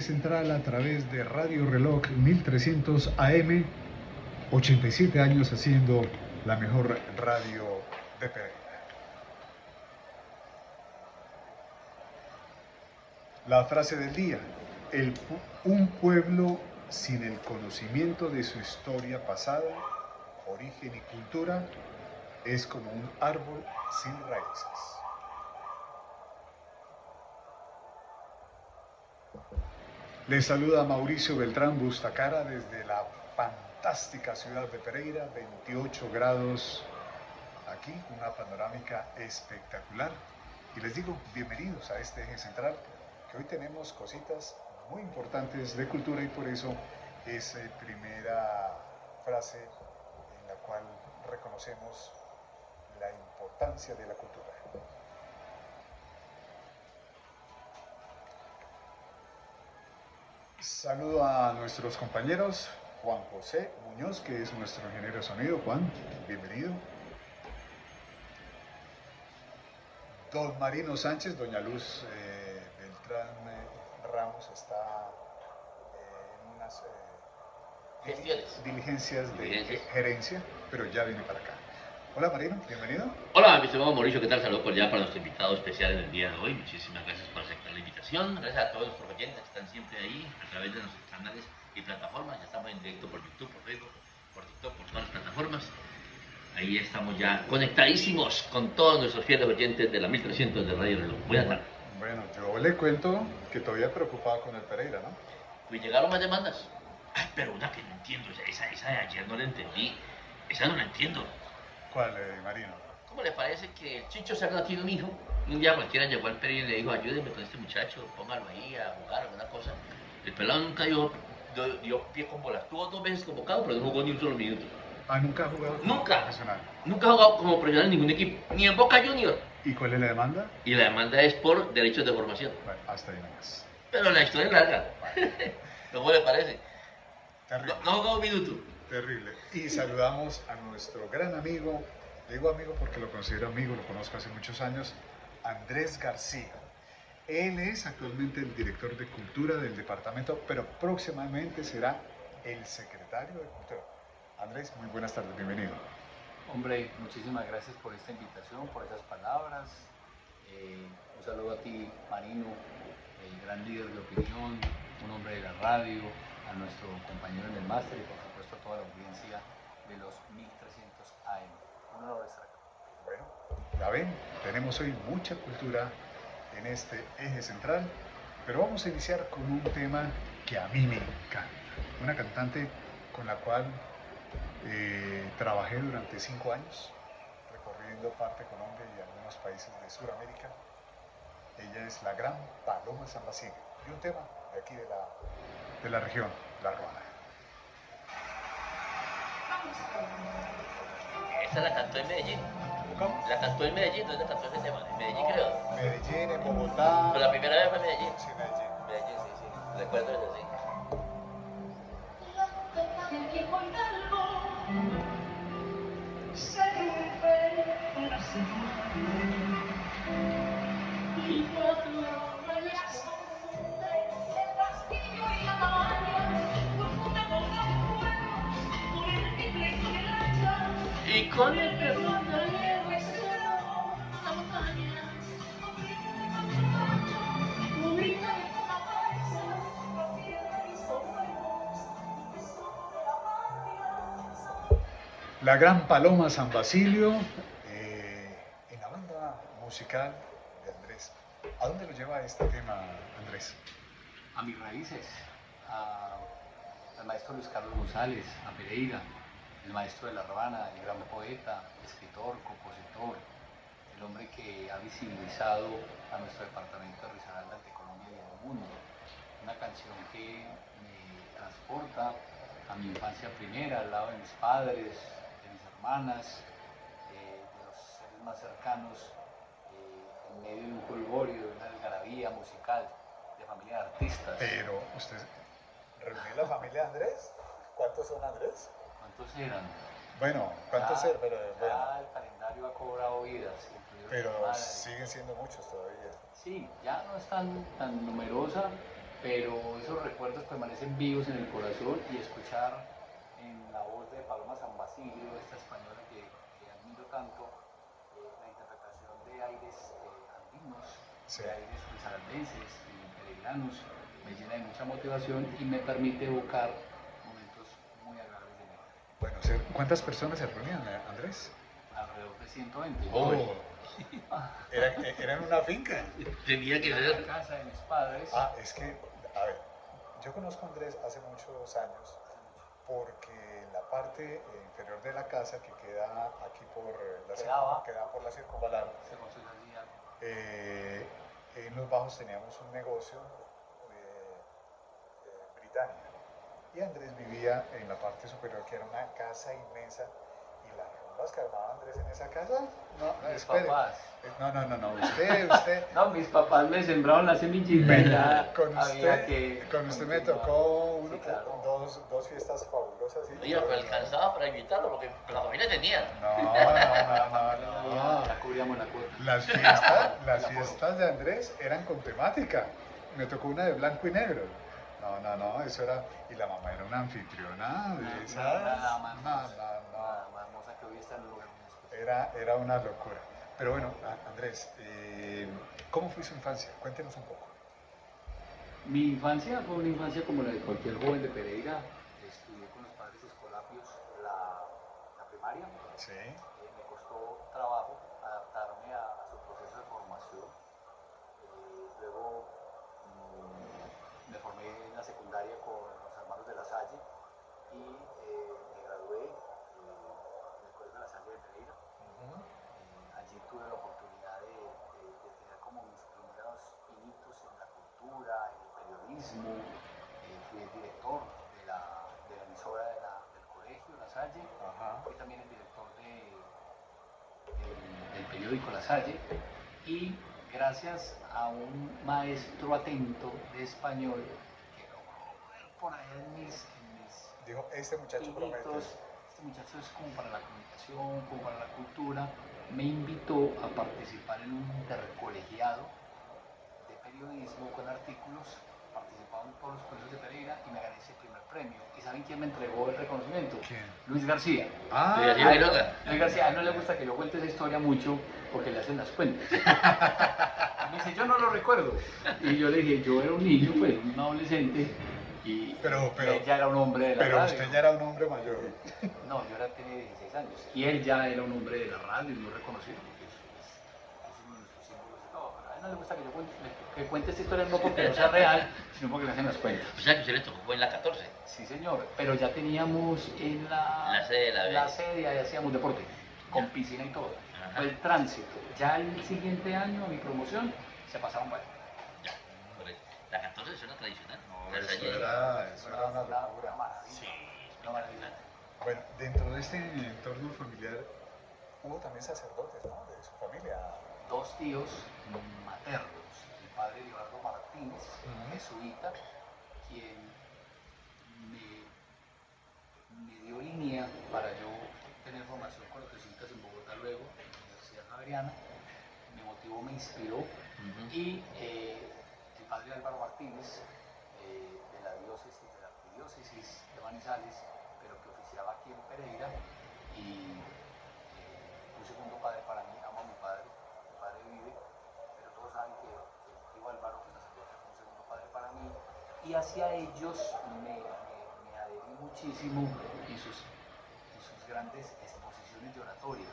Central a través de Radio Reloj 1300 AM, 87 años haciendo la mejor radio de Pereira. La frase del día: un pueblo sin el conocimiento de su historia pasada, origen y cultura es como un árbol sin raíces. Les saluda Mauricio Beltrán Bustacara desde la fantástica ciudad de Pereira, 28 grados aquí, una panorámica espectacular. Y les digo, bienvenidos a este eje central, que hoy tenemos cositas muy importantes de cultura y por eso es primera frase en la cual reconocemos la importancia de la cultura. Saludo a nuestros compañeros, Juan José Muñoz, que es nuestro ingeniero de sonido. Juan, bienvenido. Don Marino Sánchez, doña Luz Beltrán Ramos está en unas diligencias de gerencia, pero ya viene para acá. Hola Marino, bienvenido. Hola, mi estimado Mauricio, ¿qué tal? Saludos cordial para nuestro invitado especial en el día de hoy. Muchísimas gracias por aceptar la invitación. Gracias a todos nuestros oyentes que están siempre ahí a través de nuestros canales y plataformas. Ya estamos en directo por YouTube, por Facebook, por TikTok, por todas las plataformas. Ahí estamos ya conectadísimos con todos nuestros fieles oyentes de la 1300 de Radio Reloj. Buenas tardes. Bueno, yo le cuento que todavía preocupado con el Pereira, ¿no? Pues llegaron más demandas. Ay, pero una que no entiendo, esa de ayer no la entendí. Esa no la entiendo. ¿Cuál, Marino? ¿Cómo le parece que el Chicho Serna tiene un hijo? Un día cualquiera llegó al Pereira y le dijo, ayúdenme con este muchacho, póngalo ahí a jugar alguna cosa. El pelado nunca dio pie con bola. Estuvo 2 veces convocado, pero no jugó ni un solo minuto. Ah, ¿nunca ha jugado como profesional? Nunca ha jugado como profesional en ningún equipo, ni en Boca Junior. ¿Y cuál es la demanda? Y la demanda es por derechos de formación. Bueno, hasta ahí nomás. Pero la historia es larga. ¿Cómo le parece? Terrible. No ha jugado un minuto. Terrible. Y saludamos a nuestro gran amigo, digo amigo porque lo considero amigo, lo conozco hace muchos años, Andrés García. Él es actualmente el director de Cultura del departamento, pero próximamente será el secretario de Cultura. Andrés, muy buenas tardes, bienvenido. Hombre, muchísimas gracias por esta invitación, por esas palabras. Un saludo a ti, Marino, el gran líder de opinión, un hombre de la radio, a nuestro compañero en el máster y por supuesto a toda la audiencia de los 1300 AM. Un honor estar acá. Bueno, ya ven, tenemos hoy mucha cultura en este eje central, pero vamos a iniciar con un tema que a mí me encanta. Una cantante con la cual trabajé durante 5 años, recorriendo parte de Colombia y algunos países de Sudamérica. Ella es la gran Paloma San Basilio, y un tema de aquí de la región, La Ruana. Esa la cantó en Medellín. ¿Cómo? La cantó en Medellín, ¿dónde cantó ese tema? En Medellín, creo. Medellín, en Bogotá. Pero la primera vez fue en Medellín. Sí, Medellín. Medellín, sí. Recuerdo eso, sí. Y con el perdón de La gran Paloma San Basilio, en la banda musical de Andrés. ¿A dónde lo lleva este tema, Andrés? A mis raíces, al maestro Luis Carlos González, a Pereira, el maestro de La Ruana, el gran poeta, escritor, compositor, el hombre que ha visibilizado a nuestro departamento de Risaralda ante Colombia y el mundo. Una canción que me transporta a mi infancia primera, al lado de mis padres, de mis hermanas, de los seres más cercanos, en medio de un jolgorio, de una algarabía musical, de familia de artistas. Pero, ¿usted reunió la familia de Andrés? ¿Cuántos son, Andrés? ¿Cuántos eran? Bueno, ¿cuántos eran? Pero, bueno, ya el calendario ha cobrado vidas. pero siguen siendo muchos todavía. Sí, ya no es tan numerosa, pero esos recuerdos permanecen vivos en el corazón y escuchar en la voz de Paloma San Basilio, esta española que admiro tanto, la interpretación de aires andinos, Sí. de aires risaraldenses y peregrinos, me llena de mucha motivación y me permite evocar momentos muy agradables de mi vida. Bueno, ¿cuántas personas se reunían, Andrés? Alrededor de 120. Oh, era en una finca. Tenía que En ser. la casa de mis padres. Ah, es que, a ver, yo conozco a Andrés hace muchos años porque en la parte inferior de la casa que queda aquí por queda por la circunvalar, Se construyó allí algo. en los bajos teníamos un negocio británico y Andrés vivía en la parte superior que era una casa inmensa y las rumbas que armaba Andrés en esa casa, no, Mis espere. papás. No, usted. No, mis papás me sembraron la semillita y ya Con había que usted me continuar. tocó Sí, claro. dos fiestas fabulosas. Oye, pero alcanzaba para invitarlo porque la familia tenía. No. Ya cubríamos la cuota. Las fiestas de Andrés eran con temática. Me tocó una de blanco y negro. No, eso era. Y la mamá era una anfitriona de esas. Nada más No. hermosa que hoy está en el lugar muy especial. Era una locura. Pero bueno, Andrés, ¿cómo fue su infancia? Cuéntenos un poco. Mi infancia fue una infancia como la de cualquier joven de Pereira. Estudié con los padres escolapios la primaria. Sí. Me costó trabajo adaptarme a su proceso de formación. Luego me formé en la secundaria con los hermanos de La Salle y me gradué en el Colegio de La Salle de Pereira. Allí tuve la oportunidad de tener como mis primeros pinitos en la cultura, en el periodismo. Fui el director de la emisora del colegio La Salle. Fui también el director del periódico La Salle y gracias a un maestro atento de español que logró ver por ahí en mis Dijo, este muchacho promete. este muchacho es como para la comunicación, como para la cultura, me invitó a participar en un intercolegiado de periodismo con artículos, participaba en todos los colegios de Pereira y me gané ese primer premio. ¿Y saben quién me entregó el reconocimiento? ¿Quién? Luis García. Luis García, a él no le gusta que yo cuente esa historia mucho porque le hacen las cuentas. Me dice, yo no lo recuerdo. Y yo le dije, yo era un niño, pues, un adolescente. Pero él ya era un hombre de la radio. Pero usted ya era un hombre mayor. No, yo tenía 16 años. Y él ya era un hombre de la radio y muy reconocido porque es uno de nuestros símbolos de todo. Pero a él no le gusta que cuente esta historia no porque no sea real, sino porque le hacen las cuentas. O sea que usted le tocó fue en la 14. Sí, señor. Pero ya teníamos en la sede, ahí hacíamos deporte, con piscina y todo. Ajá. Fue el tránsito. Ya el siguiente año, a mi promoción, se pasaron para allá. Ya, correcto. La 14 es una tradicional. No, La eso Salle. era una locura. Maravilla. Sí. Una maravilla. Bueno, dentro de este entorno familiar hubo también sacerdotes, ¿no? De su familia. Dos tíos maternos, el padre Eduardo Martínez, jesuita, quien me dio línea para yo tener formación con los jesuitas en Bogotá luego, en la Universidad Javeriana, me motivó, me inspiró, y el padre Álvaro Martínez, de la diócesis, de la arquidiócesis de Manizales, pero que oficiaba aquí en Pereira, y un segundo padre para mí, amo a mi padre vive, pero todos saben que el tío Álvaro, que sacerdote, fue un segundo padre para mí, y hacia ellos me adherí muchísimo en sus grandes exposiciones de oratoria.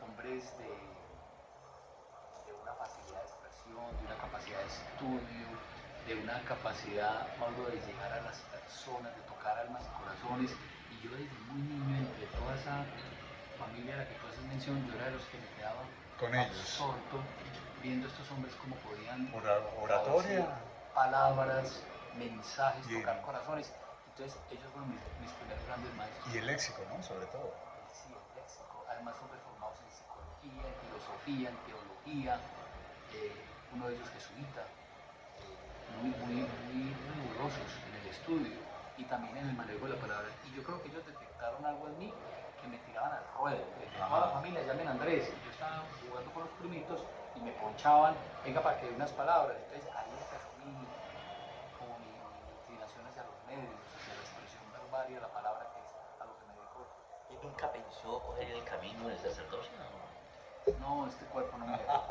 Hombres de una facilidad de expresión, de una capacidad de estudio, de una capacidad, Pablo, de llegar a las personas, de tocar almas y corazones. Y yo desde muy niño, entre toda esa familia a la que tú haces mención, yo era de los que me quedaba con absorto, viendo a estos hombres cómo podían oratoria, palabras, mensajes, tocar corazones. Entonces ellos fueron mis primeros grandes maestros. Y el léxico, ¿no? Sobre todo. Sí, el léxico. Además hombres formados en psicología, en filosofía, en teología. Uno de ellos jesuita, muy rigurosos en el estudio y también en el manejo de la palabra. Y yo creo que ellos detectaron algo en mí que me tiraban al ruedo. Toda la familia, llamen Andrés. Yo estaba jugando con los primitos y me ponchaban, venga para que dé unas palabras. Entonces ahí empezó mi inclinación hacia los medios, hacia la expresión verbal y a la palabra, que es a lo que me dedico. ¿Y nunca pensó coger el camino del sacerdocio? No, este cuerpo no me dejó.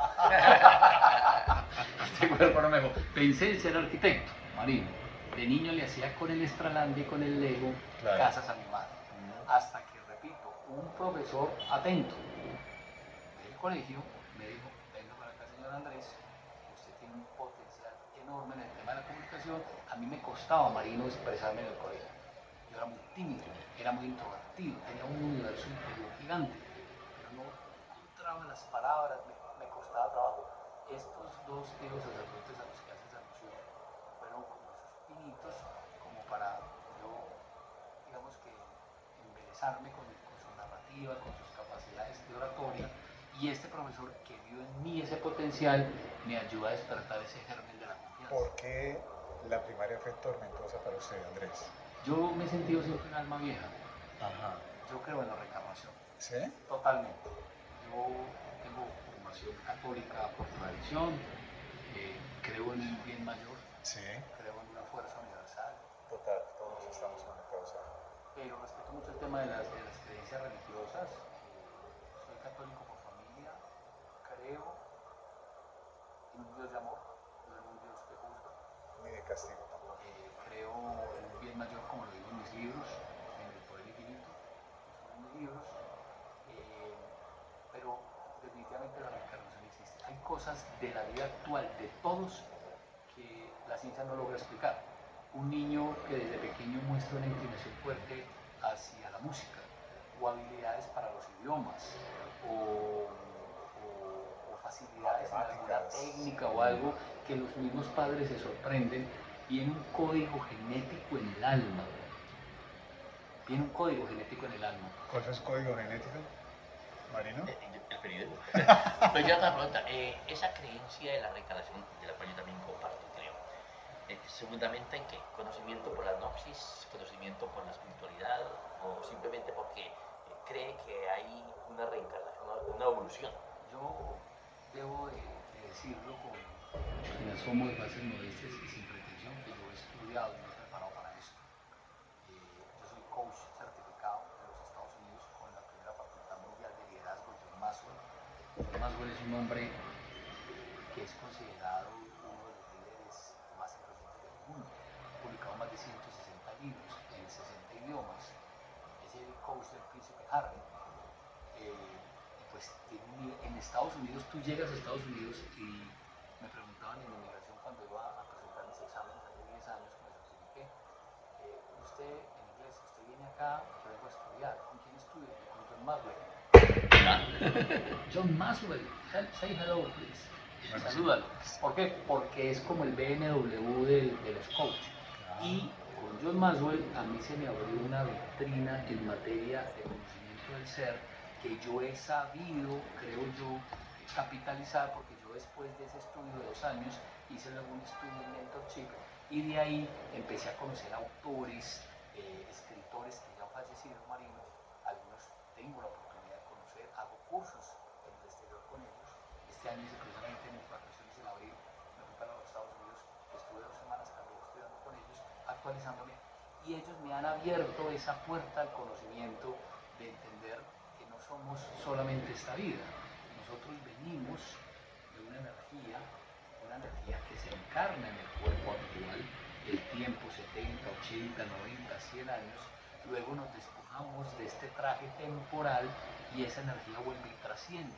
Este cuerpo no me dejó. Pensé en ser arquitecto, Marino. De niño le hacía con el Estralandia y con el Lego casas a mi madre. Hasta que, repito, un profesor atento del colegio me dijo: venga para acá, señor Andrés, usted tiene un potencial enorme en el tema de la comunicación. A mí me costaba, Marino, expresarme en el colegio. Yo era muy tímido, era muy introvertido, tenía un universo interior gigante, pero no encontraba las palabras, me costaba trabajo. Estos dos tíos sacerdotes a los que haces alusión fueron como esos pinitos, como para yo, digamos que, embelezarme con su narrativa, con sus capacidades de oratoria, y este profesor que vio en mí ese potencial me ayuda a despertar ese germen de la confianza. ¿Por qué la primaria fue tormentosa para usted, Andrés? Yo me he sentido siempre un alma vieja. Ajá. Yo creo en la reencarnación. ¿Sí? Totalmente. Yo tengo formación católica por tradición, creo en un bien mayor, Sí. creo en una fuerza universal. Total, todos estamos en una causa. Pero respeto mucho el tema de las creencias religiosas. Soy católico por familia, creo en un Dios de amor, no en un Dios que juzga. Ni de castigo tampoco. Creo en un bien mayor, como lo digo en mis libros, en el poder infinito, son mis libros. Pero definitivamente la reencarnación existe. Hay cosas de la vida actual de todos que la ciencia no logra explicar. Un niño que desde pequeño muestra una inclinación fuerte hacia la música, o habilidades para los idiomas, o facilidades en alguna técnica o algo, que los mismos padres se sorprenden. Viene un código genético en el alma. Viene un código genético en el alma. ¿Cuál fue su código genético, Marino? El periodo. Pues ya otra pregunta. Esa creencia de la reencarnación, de la cual yo también comparto, creo, ¿se fundamenta en qué? ¿Conocimiento por la gnosis? ¿Conocimiento por la espiritualidad? ¿O simplemente porque cree que hay una reencarnación, una evolución? Yo debo de decirlo sin asomo de falsas modestias y sin pretensión, que yo he estudiado y me he preparado para esto. Yo soy coach certificado de los Estados Unidos con la primera facultad mundial de liderazgo, John Maxwell. John Maxwell es un hombre que es considerado uno de los líderes más influyentes del mundo. Ha publicado más de 160 libros en 60 idiomas. Es el coach del príncipe Harry. Pues en Estados Unidos, tú llegas a Estados Unidos y me preguntaban en inmigración cuando iba a presentar mis exámenes hace 10 años que me certifiqué: usted en inglés, usted viene acá, yo vengo a estudiar, ¿con quién estudia? Con John Maxwell. John Maxwell, say hello please. Bueno, salúdalo. Sí. ¿Por qué? Porque es como el BMW de los coaches. Y con John Maxwell a mí se me abrió una vitrina en materia de conocimiento del ser, que yo he sabido, creo yo, capitalizar, porque yo después de ese estudio de 2 años hice luego un estudio en mentorship, y de ahí empecé a conocer autores, escritores que ya han fallecido, Marino. Algunos tengo la oportunidad de conocer, hago cursos en el exterior con ellos. Este año hice precisamente mis vacaciones en abril, me fui para los Estados Unidos, estuve 2 semanas también estudiando con ellos, actualizándome, y ellos me han abierto esa puerta al conocimiento, de entender que no somos solamente esta vida. Nosotros venimos de una energía que se encarna en el cuerpo actual, el tiempo 70, 80, 90, 100 años, luego nos despojamos de este traje temporal y esa energía vuelve y trasciende.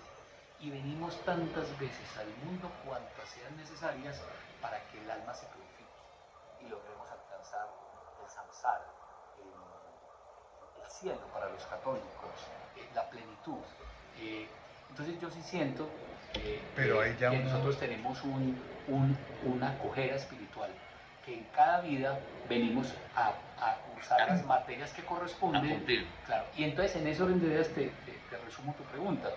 Y venimos tantas veces al mundo cuantas sean necesarias para que el alma se purifique y logremos alcanzar el samsara, el cielo para los católicos, la plenitud. Entonces yo sí siento que nosotros tenemos una cojera espiritual, que en cada vida venimos a usar las materias que corresponden. Claro. Y entonces en ese orden de ideas te resumo tu pregunta.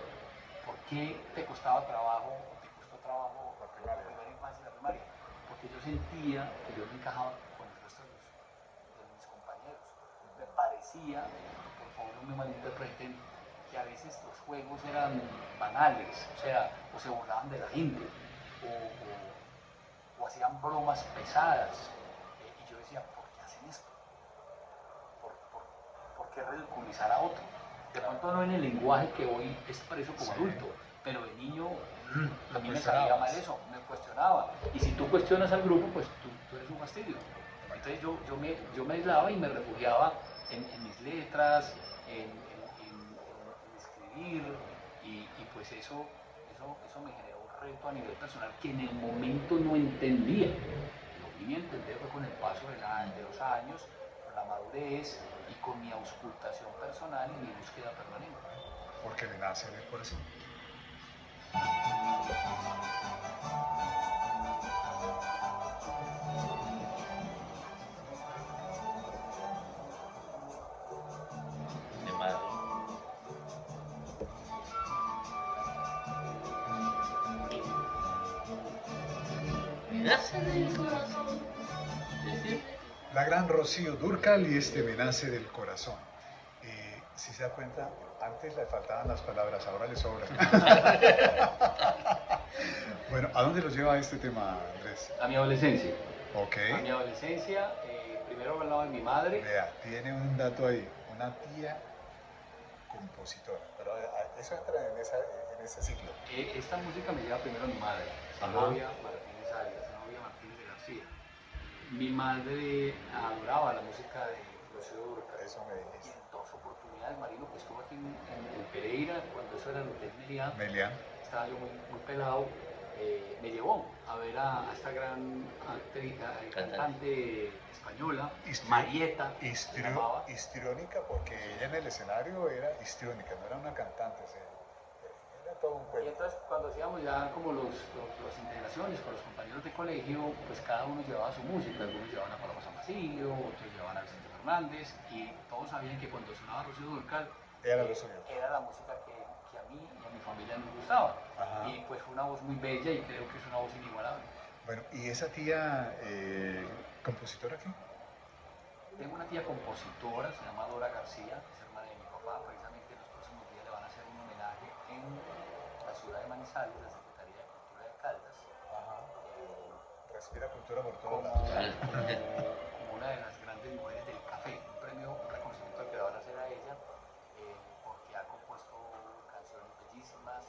¿Por qué te costaba trabajo, te costó trabajo la primera infancia y la primaria? Porque yo sentía que yo no encajaba con el resto de mis compañeros. Me parecía, por favor no me malinterpreten, que a veces los juegos eran banales, o sea, o se burlaban de la gente, o o hacían bromas pesadas. Y yo decía, ¿por qué hacen esto? ¿Por qué ridiculizar a otro? De pronto no en el lenguaje que hoy expreso como adulto, pero de niño a mí me salía mal eso, me cuestionaba. Y si tú cuestionas al grupo, pues tú eres un fastidio. Entonces yo me aislaba y me refugiaba en mis letras, en escribir, y pues eso me generó un reto a nivel personal que en el momento no entendía. Lo vine a entender fue con el paso de los años, con la madurez y con mi auscultación personal y mi búsqueda permanente. Porque le nace del corazón. La gran Rocío Dúrcal y este me nace del corazón. Si se da cuenta, antes le faltaban las palabras, ahora le sobran. Bueno, ¿a dónde los lleva este tema, Andrés? A mi adolescencia. Ok. A mi adolescencia, primero hablaba de mi madre. Vea, tiene un dato ahí, una tía compositora, pero eso entra en ese ciclo. Esta música me lleva primero a mi madre, Zenobia Martínez Arias, Zenobia Martínez de García. Mi madre adoraba la música de Rocío Dúrcal. Eso me dijiste. Y en dos oportunidades, Marino, pues estuvo aquí en Pereira, cuando eso era el Hotel Melián. Estaba yo muy pelado. Me llevó a ver a esta gran cantante española, Marieta, histriónica, porque ella en el escenario era histriónica, no era una cantante, era todo un cuento. Y entonces cuando hacíamos ya como las integraciones con los compañeros de colegio, pues cada uno llevaba su música, algunos llevaban a Paloma San Basilio, otros llevaban a Vicente Fernández, y todos sabían que cuando sonaba Rocío Dúrcal, era lo suyo. Era la música que a mí y a mi familia nos gustaba. Ajá. Y pues fue una voz muy bella y creo que es una voz inigualable. Bueno, ¿y esa tía compositora aquí? Tengo una tía compositora, se llama Dora García, es hermana de mi papá. Precisamente en los próximos días le van a hacer un homenaje en la ciudad de Manizales, la Secretaría de Cultura de Caldas. Ajá. Respira cultura por todos lados. Como una de las grandes mujeres del café, un premio, un reconocimiento que le van a hacer a ella, porque ha compuesto canciones bellísimas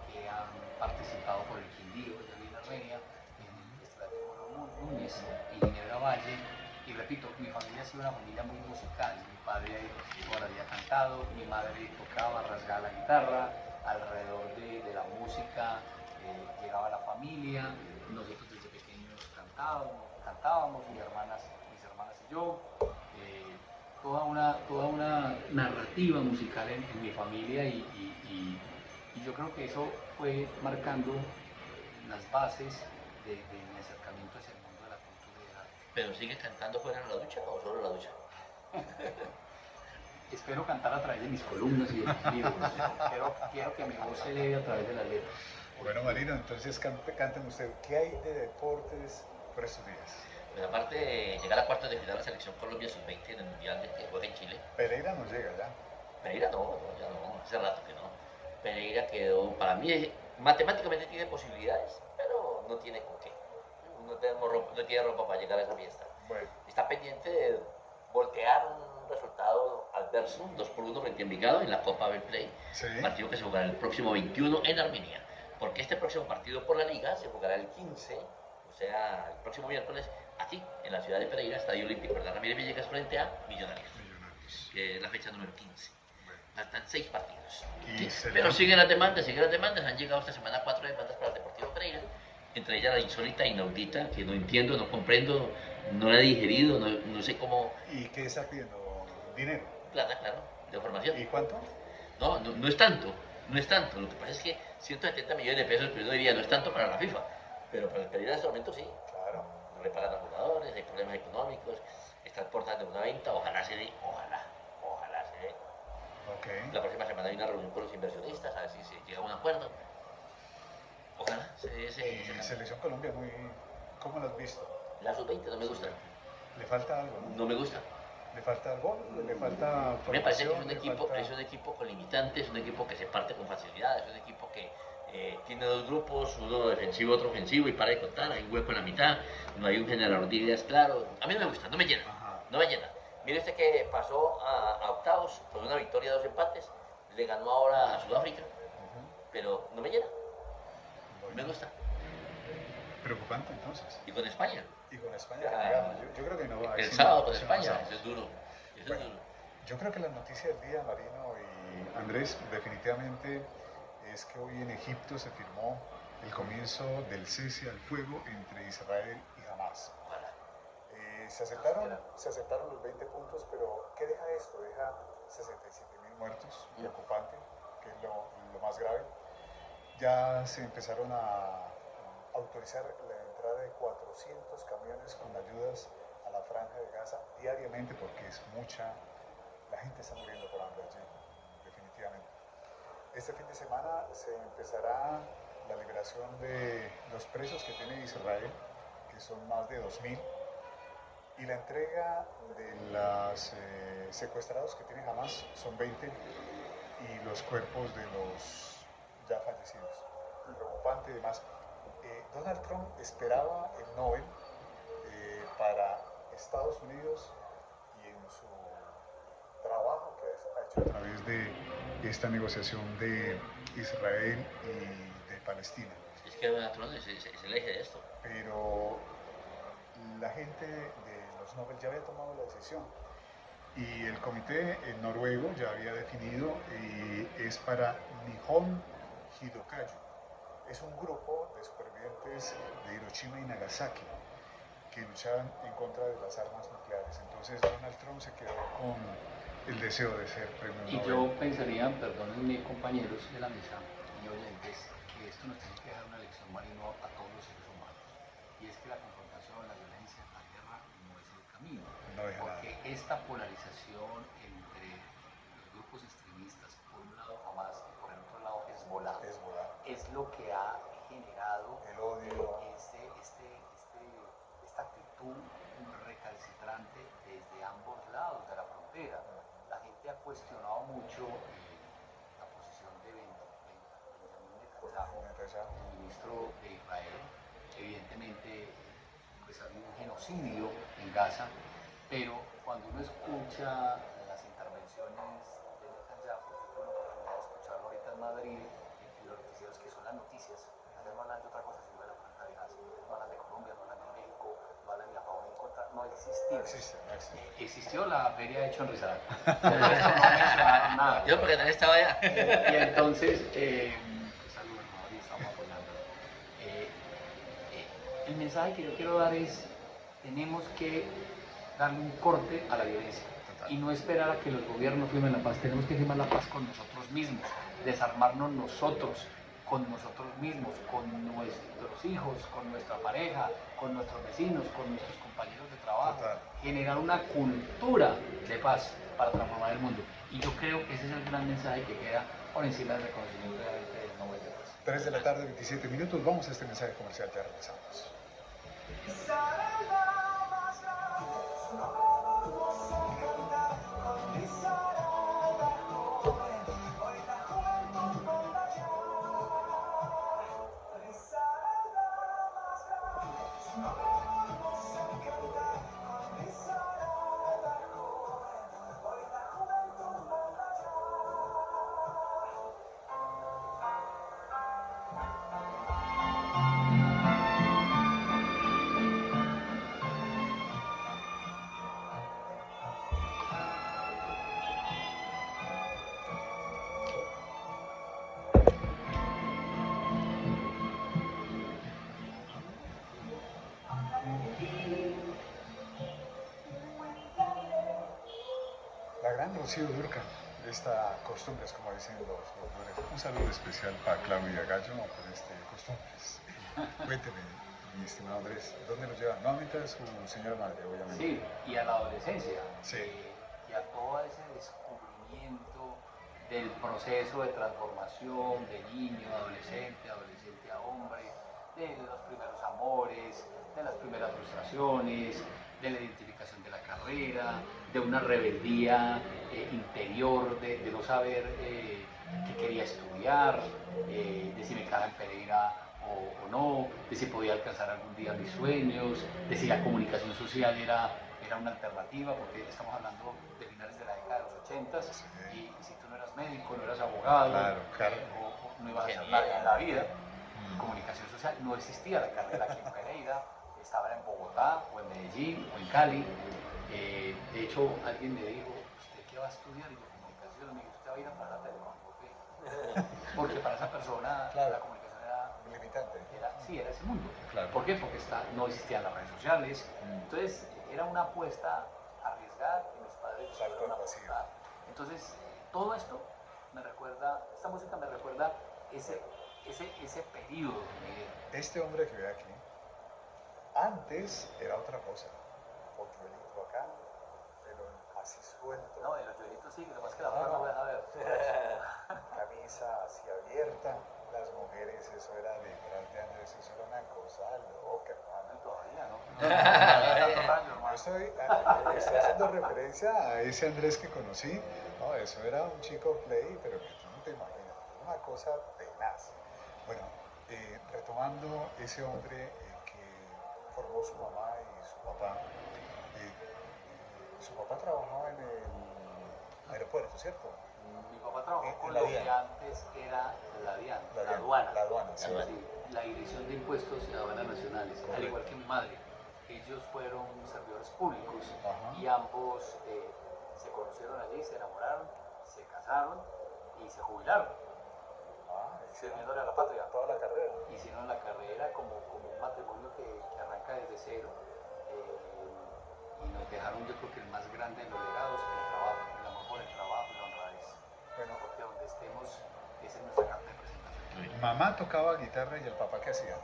que han participado por el Quindío, de Villa Armenia, en el Festival de Mono Núñez y Ginebra Valle. Y repito, mi familia ha sido una familia muy musical. Mi padre toda la vida ha cantado, mi madre tocaba, rasgaba la guitarra, alrededor de la música llegaba la familia, nosotros desde pequeños cantábamos, mis hermanas y yo. Toda una narrativa musical en mi familia y yo creo que eso fue marcando las bases de mi acercamiento hacia el mundo de la cultura y del arte. ¿Pero sigues cantando fuera de la ducha o solo en la ducha? Espero cantar a través de mis columnas y de mis libros. Quiero que mi voz se eleve a través de las letras. Bueno, Marino, entonces canten usted. ¿Qué hay de deportes por estos días? Pues aparte de llegar a cuartos de final la selección Colombia sub-20 en el Mundial que juega en Chile. Pereira no llega ya. Pereira no, ya no, hace rato que no. Pereira quedó, para mí, matemáticamente tiene posibilidades, pero no tiene con qué. No tiene ropa para llegar a esa fiesta. Bueno. Está pendiente de voltear un resultado adverso, 2-1 frente a Envigado en la Copa Betplay, Sí. Partido que se jugará el próximo 21 en Armenia. Porque este próximo partido por la Liga se jugará el 15, o sea, el próximo miércoles, aquí, en la ciudad de Pereira, Estadio Olímpico de Ramírez Villegas frente a Millonarios, que es la fecha número 15. Faltan 6 partidos. Pero siguen las demandas. Han llegado esta semana 4 demandas para el Deportivo Pereira, entre ellas la insólita, inaudita, que no entiendo, no comprendo, no la he digerido, no sé cómo. ¿Y qué está pidiendo? ¿Dinero? Plata, claro, de formación. ¿Y cuánto? No es tanto. Lo que pasa es que 170 millones de pesos, pero yo diría, no es tanto para la FIFA, pero para el Pereira en este momento sí. Claro. No le pagan a jugadores, hay problemas económicos, están portando una venta, ojalá se dé. Okay. La próxima semana hay una reunión con los inversionistas, a ver si se llega a un acuerdo. Ojalá se dé ese Selección Colombia, ¿cómo lo has visto? La sub-20 no me gusta. ¿Le falta algo? No me gusta. ¿Le falta algo? ¿Le falta formación? Me parece que es un equipo con limitantes, es un equipo que se parte con facilidad, es un equipo que tiene dos grupos, uno defensivo, otro ofensivo, y para de contar, hay un hueco en la mitad, no hay un generador de ideas claro. A mí no me gusta, no me llena, no me llena. Mire usted que pasó a octavos con una victoria, dos empates, le ganó ahora a Sudáfrica, pero no me llena, no me gusta. Preocupante entonces. ¿Y con España? Y con España, yo creo que no va a El sábado con España, eso es duro. Eso bueno, es duro. Yo creo que la noticia del día, Marino y Andrés, definitivamente es que hoy en Egipto se firmó el comienzo del cese al fuego entre Israel y Hamas. Se aceptaron los 20 puntos, pero ¿qué deja esto? Deja 67.000 muertos, preocupante, que es lo más grave. Ya se empezaron a autorizar la entrada de 400 camiones con ayudas a la franja de Gaza diariamente, porque es mucha, la gente está muriendo por hambre allí, definitivamente. Este fin de semana se empezará la liberación de los presos que tiene Israel, que son más de 2.000, y la entrega de los secuestrados que tiene Hamas, son 20, y los cuerpos de los ya fallecidos. Preocupante, además. Donald Trump esperaba el Nobel para Estados Unidos, y en su trabajo que ha hecho a través de esta negociación de Israel y de Palestina. Es que Donald Trump es el eje de esto. Pero la gente de los Nobel ya había tomado la decisión, y el comité noruego ya había definido, es para Nihon Hidokayu. Es un grupo de supervivientes de Hiroshima y Nagasaki que luchaban en contra de las armas nucleares. Entonces Donald Trump se quedó con el deseo de ser premio Nobel. Y yo pensaría, perdónenme compañeros de la mesa y oyentes, que esto nos tiene que dar una lección, Marino, a todos los seres humanos. Y es que la confrontación, la violencia, la guerra no es el camino. No deja porque nada. esta polarización entre los grupos extremistas, por un lado Hamas y por el otro lado Hezbollah, es lo que ha generado el odio, esta actitud recalcitrante desde ambos lados de la frontera. La gente ha cuestionado mucho la posición de Benjamin Netanyahu, el ministro de Israel. Evidentemente, pues ha habido un genocidio en Gaza, pero cuando uno escucha las intervenciones de Netanyahu, yo tuve la oportunidad de escucharlo ahorita en Madrid, en los noticieros que son las noticias, no hablan de otra cosa sino de la franja de Gaza, no hablan de Colombia, no hablan de México, no hablan de a favor ni en contra, no existió. No existe. Existió la feria hecha en Risaralda, no mencionaron nada. Yo porque también estaba allá. Y entonces, pues al gobernador y estamos apoyando. El mensaje que yo quiero dar es, tenemos que darle un corte a la violencia y no esperar a que los gobiernos firmen la paz. Tenemos que firmar la paz con nosotros mismos, desarmarnos nosotros, con nosotros mismos, con nuestros hijos, con nuestra pareja, con nuestros vecinos, con nuestros compañeros de trabajo. Generar una cultura de paz para transformar el mundo. Y yo creo que ese es el gran mensaje que queda por encima del reconocimiento del Nobel de Paz. 3 de la tarde, 27 minutos. Vamos a este mensaje comercial, ya regresamos. La gran Rocío Dúrcal, esta costumbres, como dicen los dureños. Un saludo especial para Claudia Gallo por costumbres. Cuénteme, mi estimado Andrés, ¿dónde lo llevan? Nuevamente a su señora madre, obviamente. Sí, y a la adolescencia. Sí. Y a todo ese descubrimiento del proceso de transformación de niño, adolescente a hombre, de los primeros amores, de las primeras frustraciones, de la identificación de la carrera, de una rebeldía interior, de no saber qué quería estudiar, de si me quedaba en Pereira o no, de si podía alcanzar algún día mis sueños, de si la comunicación social era una alternativa, porque estamos hablando de finales de la década de los 80 Sí. y si tú no eras médico, no eras abogado, Claro. o no ibas a hacer nada en la vida, comunicación social, no existía la carrera aquí en Pereira, estaba en Bogotá o en Medellín o en Cali. De hecho, alguien me dijo, ¿usted qué va a estudiar? Y yo, comunicación, y usted va a ir a trabajar a Telecom, ¿por qué? Porque para esa persona Claro. la comunicación era Limitante. era ese mundo. Claro. ¿Por qué? Porque no existían las redes sociales. Entonces, era una apuesta arriesgada que mis padres fueron a apostar. Entonces, todo esto me recuerda, esta música me recuerda ese periodo de mi vida. Este hombre que ve aquí, antes era otra cosa. Polluelito acá, pero así suelto. No, el hoyuelito sí, lo que pasa es que la verdad no lo deja ver. Camisa así abierta. Las mujeres, eso era detrás de Andrés, eso era una cosa loca, hermano. Todavía, ¿no? Yo estoy haciendo referencia a ese Andrés que conocí. No, eso era un chico play, pero que tú no te imaginas. Una cosa tenaz. Bueno, retomando ese hombre que formó su mamá y su papá. Su papá trabajaba en el aeropuerto, ¿cierto? Mi papá trabajó con la lo DIAN. que antes era la DIAN, La la DIAN, aduana. la aduana, sí. La Dirección de Impuestos y Aduanas Nacionales, al Correcto. igual que mi madre. Ellos fueron servidores públicos Ajá. y ambos se conocieron allí, se enamoraron, se casaron y se jubilaron. Sirviéndole a la patria. Toda la carrera. Hicieron la carrera como un matrimonio que arranca desde cero y nos dejaron, yo creo que el más grande de los legados, el trabajo, el amor por el trabajo y la honradez. Bueno, Porque donde estemos, esa es nuestra carta de presentación. mamá tocaba guitarra y el papá ¿qué hacía?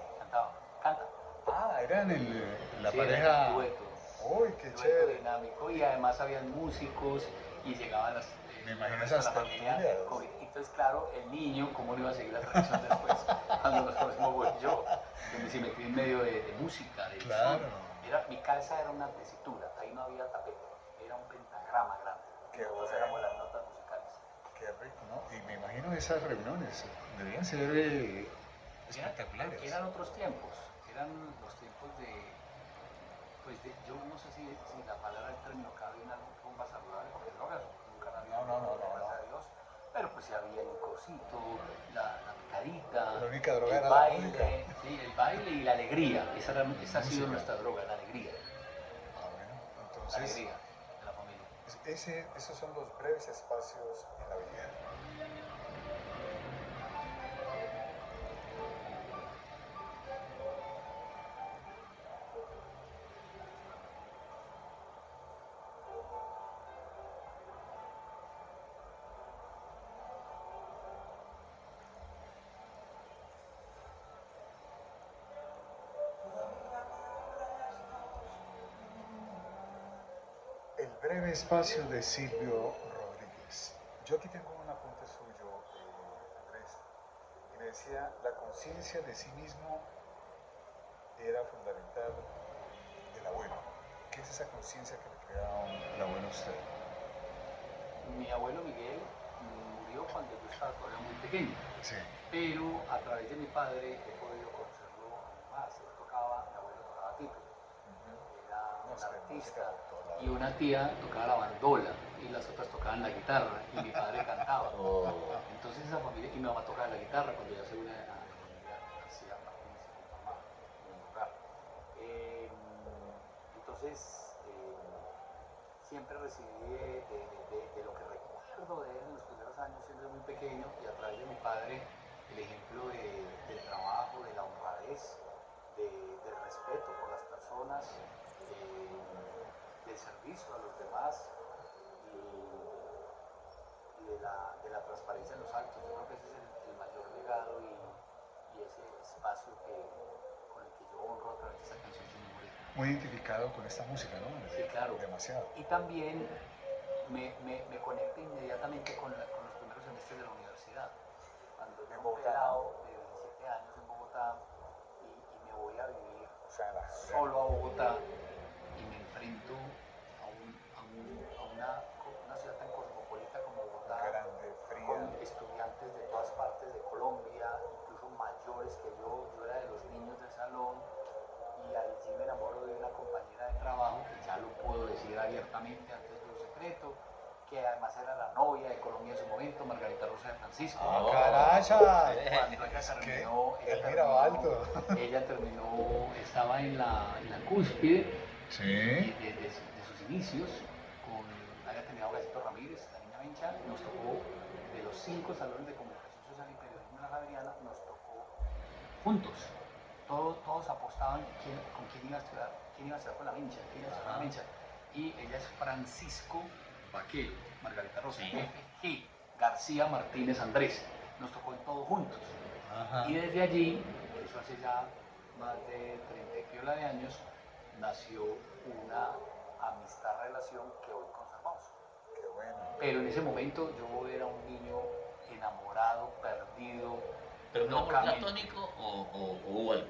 Canta. Ah, eran la Sí, pareja. era un dueto. Uy, qué Dueto chévere. dinámico y además habían músicos y llegaban las. Me imagino la esas familia. tertulias. Entonces, claro, el niño, ¿cómo no iba a seguir la tradición después? Cuando nos conocimos vos y yo, donde se metí en medio de música, de Claro. son. Mi casa era una tesitura, ahí no había tapete, era un pentagrama grande. Qué Nosotros bueno. éramos las notas musicales. Qué rico, ¿no? Y me imagino esas reuniones debían ser espectaculares. Eran otros tiempos, eran los tiempos yo no sé si la palabra, el término cabe en algo rumba saludable, porque drogas nunca la había, No. gracias a Dios, pero pues si había el cosito, la picadita, La única droga el era la música. baile, sí, el baile y la alegría, esa ha sido nuestra droga, la alegría, Ah, bueno, la entonces, alegría de la familia. esos son los breves espacios en la vida. El breve espacio de Silvio Rodríguez. Yo aquí tengo un apunte suyo, Andrés, y me decía, la conciencia de sí mismo era fundamental del abuelo. ¿Qué es esa conciencia que le crea el abuelo a usted? Mi abuelo Miguel murió cuando yo estaba todavía muy pequeño, Sí. pero a través de mi padre he podido conocerlo más. Mi abuelo tocaba pipe, era un artista, y una tía tocaba la bandola y las otras tocaban la guitarra y mi padre cantaba. Entonces esa familia, y mi mamá tocaba la guitarra cuando ya se une a la familia García Martínez y mi mamá en el hogar. Entonces siempre recibí de lo que recuerdo de él en los primeros años siendo muy pequeño y a través de mi padre el ejemplo del trabajo, de la honradez, del respeto por las personas, del servicio a los demás y de la transparencia en los actos. Yo creo que ese es el mayor legado y ese espacio con el que yo honro a través de esa canción de memoria. Muy identificado con esta música, ¿no? Sí, claro. Demasiado. Y también me conecta inmediatamente con los primeros semestres de la universidad. Cuando yo un pelado de 17 años en Bogotá y me voy a vivir solo a Bogotá y me enfrento a una ciudad tan cosmopolita como Bogotá, grande, fría, con estudiantes abiertamente antes de un secreto, que además era la novia de Colombia en su momento, Margarita Rosa de Francisco. ¡Ah, caracha! Cuando ella terminó, ella terminó, estaba en la cúspide Sí. de sus inicios, había tenido a Gacito Ramírez, la niña Bencha, nos tocó de los 5 salones de comunicación social y periodismo de la Javeriana, nos tocó juntos. Todos apostaban con quién iba a estudiar, con la Bencha, y ella es Francisco Vaquero, Margarita Rosa, F.G. García Martínez Andrés, nos tocó en todos juntos. Ajá. Y desde allí, eso hace ya más de 30 y piola de años, nació una amistad, relación que hoy conservamos. Qué bueno. Pero en ese momento yo era un niño enamorado, perdido. ¿Pero no platónico o hubo algo?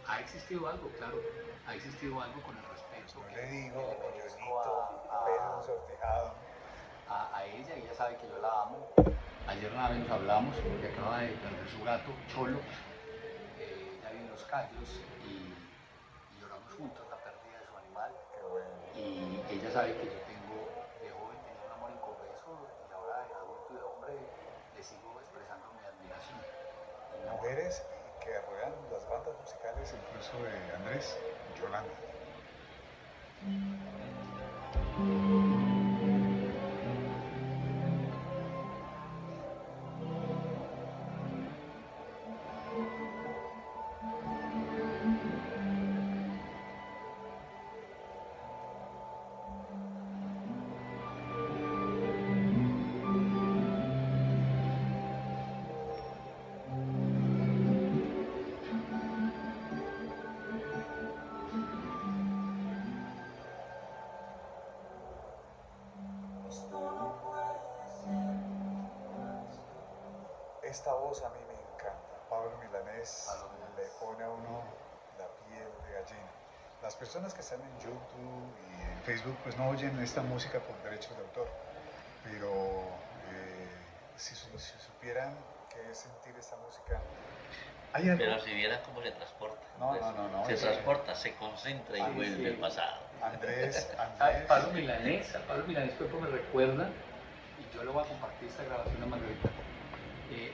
Ha existido algo, claro. Ha existido algo con el respeto. Yo le digo, moñonito, pelo sortejado. A ella, ella sabe que yo la amo. Ayer nada menos hablamos porque acaba de perder su gato, Cholo. Ya vive en Los Cayos y lloramos juntos la pérdida de su animal. Qué bueno. Y ella sabe que yo de joven tenía un amor inconfeso y ahora de adulto y de hombre le sigo expresando mi admiración. Mujeres que ruedan las bandas musicales, incluso de Andrés, Yolanda. Esta voz a mí me encanta. Pablo Milanés le pone a uno la piel de gallina. Las personas que están en YouTube y en Facebook pues no oyen esta música por derechos de autor, pero si supieran qué es sentir esta música, hay algo. Pero si vieran cómo se transporta. No. Se transporta, se concentra y vuelve al pasado. Andrés. Pablo Milanés Cuerpo me recuerda, y yo le voy a compartir esta grabación a Margarita.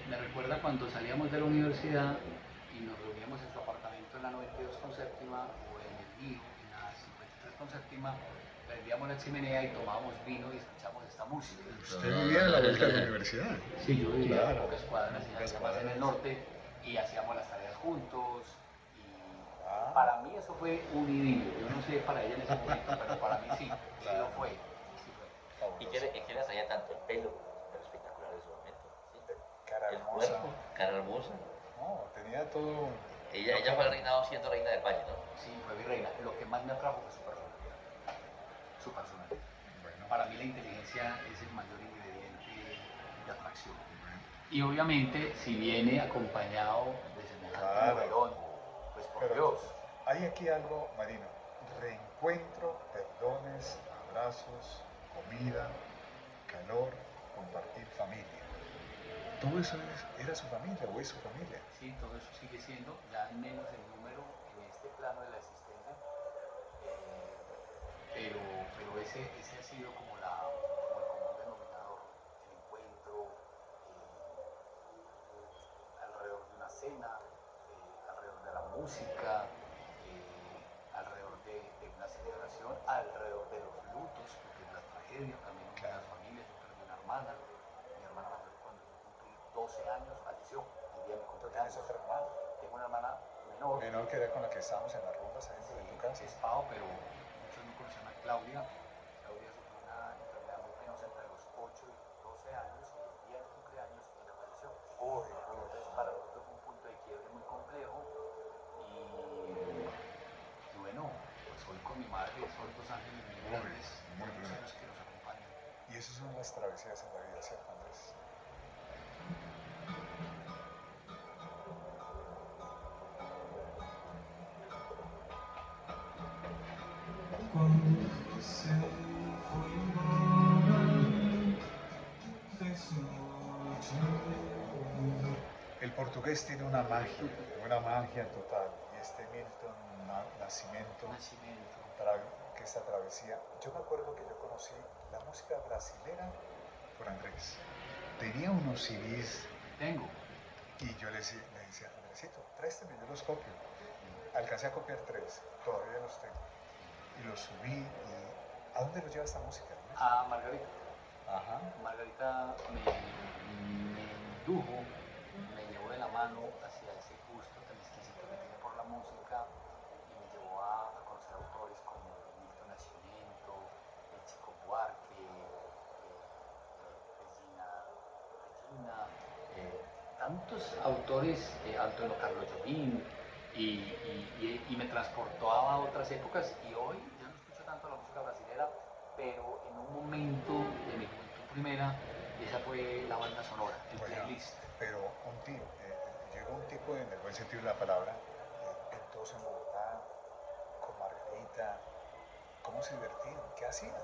Me recuerda cuando salíamos de la universidad y nos reuníamos en su apartamento en la 92 con séptima o en el mío, en la 53 con séptima, prendíamos la chimenea y tomábamos vino y escuchábamos esta música. ¿Usted vivía en la vuelta de la universidad? Sí, yo vivía a pocas cuadras, más en el norte, y hacíamos las tareas juntos. Y para mí eso fue un idilio. Yo no sé para ella en ese momento, pero para mí sí, sí lo fue. ¿Y qué le hacía tanto? El pelo, pero espectacular en su momento. Cara el hermosa. cuerpo, cara hermosa. No, tenía todo. Ella fue reinado siendo reina del valle, ¿no? Sí, fue virreina. Lo que más me atrajo fue su personalidad. Su personalidad. Bueno. Para mí la inteligencia es el mayor ingrediente de atracción. Bueno. Y obviamente, si viene acompañado de semejante novelón, pues por Dios. Hay aquí algo, Marino. Reencuentro, perdones, abrazos, comida, calor, compartir familia. ¿Todo eso era su familia o es su familia? Sí, todo eso sigue siendo, ya menos el número en este plano de la existencia, pero ese ha sido como el común denominador, el encuentro, alrededor de una cena, alrededor de la música, alrededor de una celebración, alrededor de los lutos, porque es la tragedia también en las familias. Yo perdí una hermana, mi hermana mayor cuando yo cumplí 12 años falleció, el día de mi cumpleaños. ¿Tienes otra hermana? Tengo una hermana menor. Menor que era con la que estábamos en las rondas adentro de tu casa. Es Pau, pero muchos no conocían a Claudia. Claudia sufrió una enfermedad muy penosa entre los 8 y 12 años y el día de cumpleaños ella falleció. Entonces para nosotros fue un punto de quiebre muy complejo y bueno, pues hoy con mi madre, soy dos ángeles muy grandes, muchos años que nos acompañan. Y esas son las travesías en la vida, ¿cierto, Andrés? El portugués tiene una magia total. Y este Milton Nascimento que esta travesía. Yo me acuerdo que yo conocí la música brasilera por Andrés. Tenía unos CDs. Tengo. Y yo le decía, Andresito, présteme, yo los copio. Alcancé a copiar 3, todavía los tengo. Y los subí. ¿A dónde los lleva esta música? A Margarita. Ajá. Margarita me indujo, me llevó de la mano hacia ese gusto tan exquisito que tiene por la música y me llevó a conocer autores como Milton Nascimento, el Chico Buarque, Regina, tantos autores, Antonio Carlos Jobim, y me transportó a otras épocas y hoy ya no escucho tanto la música brasilera, pero en un momento de mi juventud primera, esa fue la banda sonora, el playlist. Pero llegó un tipo, en el buen sentido de la palabra, entonces en Bogotá, con Margarita, ¿cómo se divertían? ¿Qué hacían?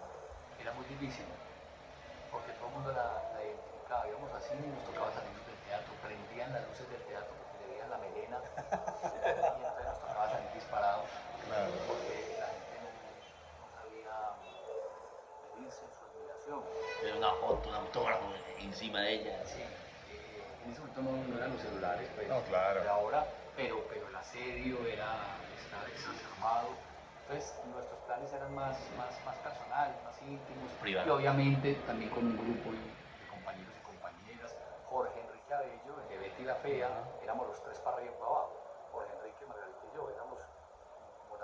Era muy difícil, porque todo el mundo la identificaba, íbamos así y nos tocaba salirnos del teatro, prendían las luces del teatro porque le veían la melena y entonces nos tocaba salir disparados, claro, porque la gente no sabía medirse en su admiración. Era una foto, un autógrafo encima de ella. Sí, en ese momento no eran los celulares, pues, no, claro. de ahora, pero el asedio estaba exacerbado. Entonces nuestros planes eran más personales, más íntimos, Privado. y obviamente también con un grupo de compañeros y compañeras. Jorge Enrique Abello, el de Betty la Fea, éramos los 3 para arriba y para abajo. Jorge Enrique, Margarita y yo, éramos como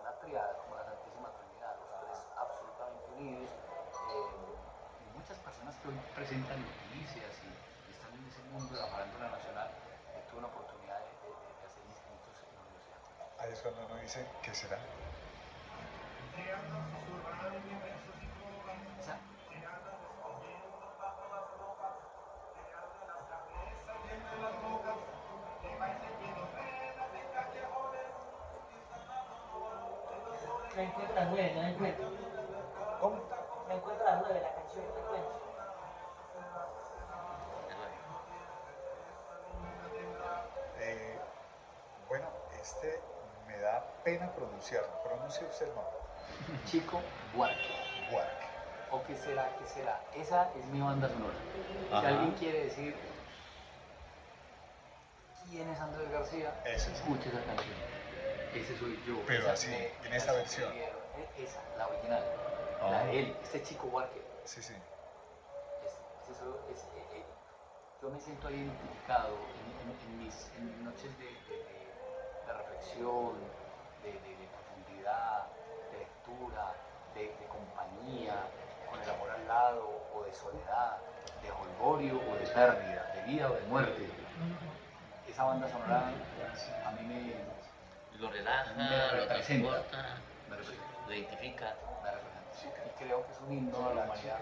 una triada, como la Santísima Trinidad, los 3 absolutamente unidos. Y muchas personas que hoy presentan noticias y están en ese mundo de la farándula nacional, tuve la oportunidad de hacer inscritos en la universidad. Ahí es cuando uno dice, ¿qué será? Me encuentro a las 9, no me encuentro. ¿Cómo? Me encuentro a las 9 la canción, no me encuentro. Bueno, me da pena pronunciarlo. Pronuncie usted el nombre. Chico Buarque. Buarque. ¿O qué será? ¿Qué será? Esa es mi banda sonora. Ajá. Si alguien quiere decir quién es Andrés García, escuche esa canción. Ese soy yo. Pero así, en esa versión. Esa, la original. La de él, este Chico Buarque. Sí. Yo me siento ahí identificado en mis noches de reflexión, de profundidad, de lectura, de compañía, con el amor al lado, o de soledad, de jolgorio o de pérdida, de vida o de muerte. Esa banda sonora a mí lo relaja, lo transporta, lo identifica. Y creo que es un himno a la humanidad.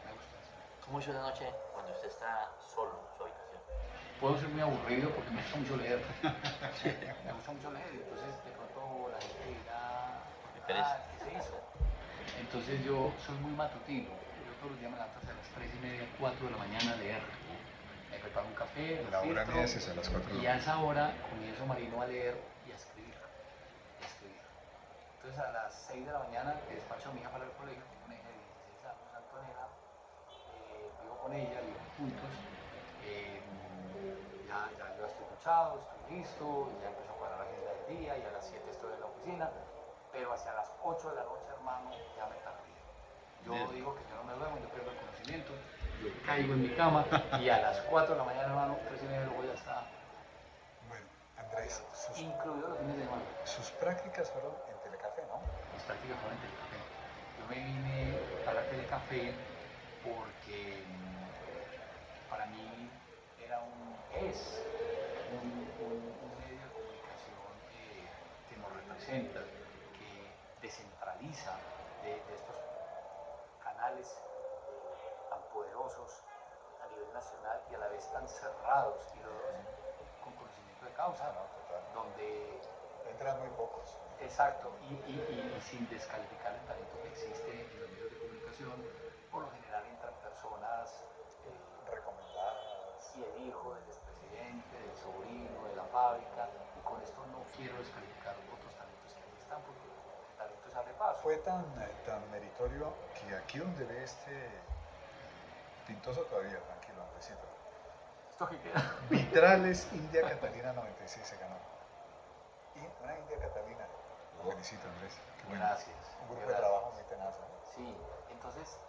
Me gusta eso. ¿Cómo es una noche cuando usted está solo en su habitación? Puedo ser muy aburrido porque me gusta mucho leer. Me gusta mucho leer, entonces de pronto la gente dirá, ¿qué se hizo? Entonces yo soy muy matutino. Yo todos los días me levanto hasta las 3:30, 4 de la mañana a leer. Me preparo un café, la hora mía es a las 4 de la mañana. y a esa hora comienzo Marino a leer y a escribir. Entonces a las 6 de la mañana despacho a mi hija para el colegio, una hija de 16 años, Antonella, vivo con ella, vivimos juntos. Ya estoy duchado, estoy listo, ya empiezo a cuadrar la agenda del día y a las 7 estoy en la oficina, pero hacia las 8 de la noche, hermano, ya me tardé. Yo digo que yo no me duermo, yo pierdo el conocimiento, yo caigo en mi cama y a las 4 de la mañana, hermano, 3:30 luego ya está. Bueno, Andrés, incluido los fines de semana. Sus prácticas fueron en Telecafé, ¿no? Mis prácticas fueron en Telecafé. Yo me vine para Telecafé porque para mí es un medio de comunicación que nos representa, que descentraliza de estos canales tan poderosos a nivel nacional y a la vez tan cerrados y con conocimiento de causa, donde entran muy pocos. Exacto, y sin descalificar el talento que existe en los medios de comunicación, por lo general entran personas recomendadas. Y el hijo del expresidente, del sobrino, de la fábrica, y con esto no quiero descalificar otros talentos que ahí están, porque el talento paso. Fue tan meritorio que aquí donde ve este pintoso todavía, tranquilo, Andresito. ¿Esto qué queda? Vitrales India Catalina 96 se ganó. Y una India Catalina. Lo felicito, Andrés. Qué bueno. Gracias. Un grupo de gracias. trabajo muy tenaz, ¿no? Sí, entonces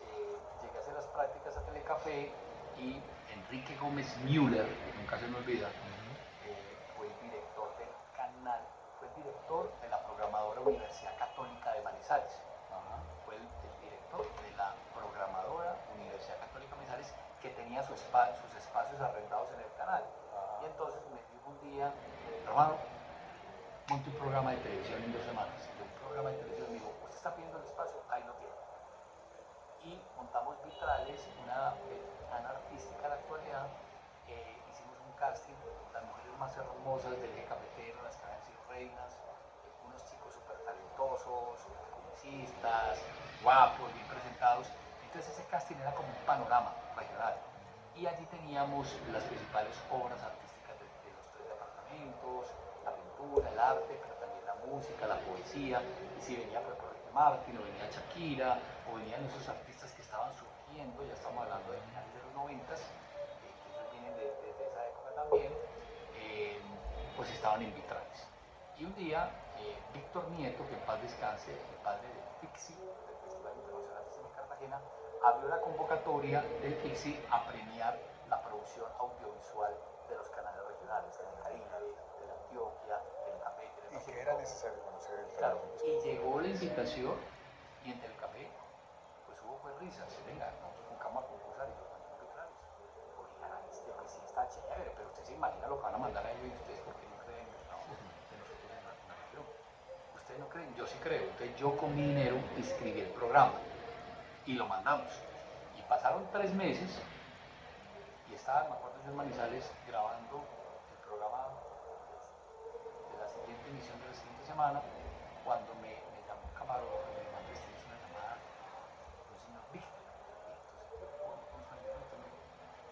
llegué a hacer las prácticas a Telecafé y Enrique Gómez Müller, nunca se me olvida, fue el director del canal, fue el director de la programadora Universidad Católica de Manizales. Fue el director de la programadora Universidad Católica de Manizales que tenía sus espacios arrendados en el canal. Y entonces me dijo un día, hermano, monte un programa de televisión en 2 semanas. Y un programa de televisión, me dijo, usted está pidiendo el espacio, ahí lo tiene. Y montamos Vitrales, una ventana artística en la actualidad. Hicimos un casting, las mujeres más hermosas del eje cafetero, las que habían sido reinas, unos chicos súper talentosos, publicistas, guapos, bien presentados. Entonces ese casting era como un panorama regional. Y allí teníamos las principales obras artísticas de los 3 departamentos, la pintura, el arte, pero también la música, la poesía. Y si venía por ejemplo Martin, o venía Shakira, o venían esos artistas que estaban surgiendo, ya estamos hablando de finales de los 90, que ellos vienen desde esa época también, pues estaban en Vitrales. Y un día, Víctor Nieto, que en paz descanse, el padre del FICSI, del Festival Internacional de Cine Cartagena, abrió la convocatoria del FICSI a premiar la producción audiovisual de los canales regionales, del Caribe, de la Antioquia, del Café, del Y Pacífico. que era necesario conocer el Claro, trabajo. y llegó la invitación y en Telecafé pues hubo pues risas, venga, nosotros buscamos a concursar y yo también Vitrales. Oigan, pues sí está chévere, pero usted se imagina lo que van a mandar a ellos y ustedes porque no creen en el trabajo de nosotros en la región. Ustedes no creen, yo sí creo. Entonces yo con mi dinero inscribí el programa y lo mandamos. Y pasaron 3 meses y estaba, me acuerdo yo en Manizales, grabando el programa de la siguiente emisión de la siguiente semana, cuando me llamó un camarógrafo y me dijo, Andrés, tienes una llamada de un señor Víctor.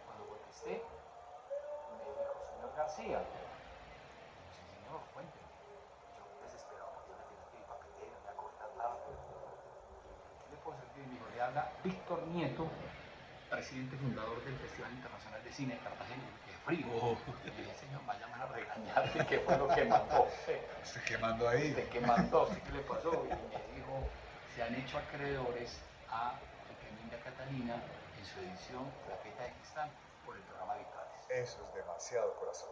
Cuando contesté, me dijo, señor García. Sí, señor, cuénteme. Yo desesperado, porque yo le tenía que ir papelero, me acordar nada. ¿Qué le puedo servir? Me dijo, le habla Víctor Nieto, presidente fundador del Festival Internacional de Cine de Cartagena. Y qué frío. Y le dije, señor, vaya a regañar, ¿qué fue lo que mandó? ¿Usted qué mandó ahí? ¿Usted qué mandó? ¿Usted qué le pasó? Y me dijo, se han hecho acreedores a el premio India Catalina en su edición Claqueta de Cristal por el programa Vitrales. Eso es demasiado corazón.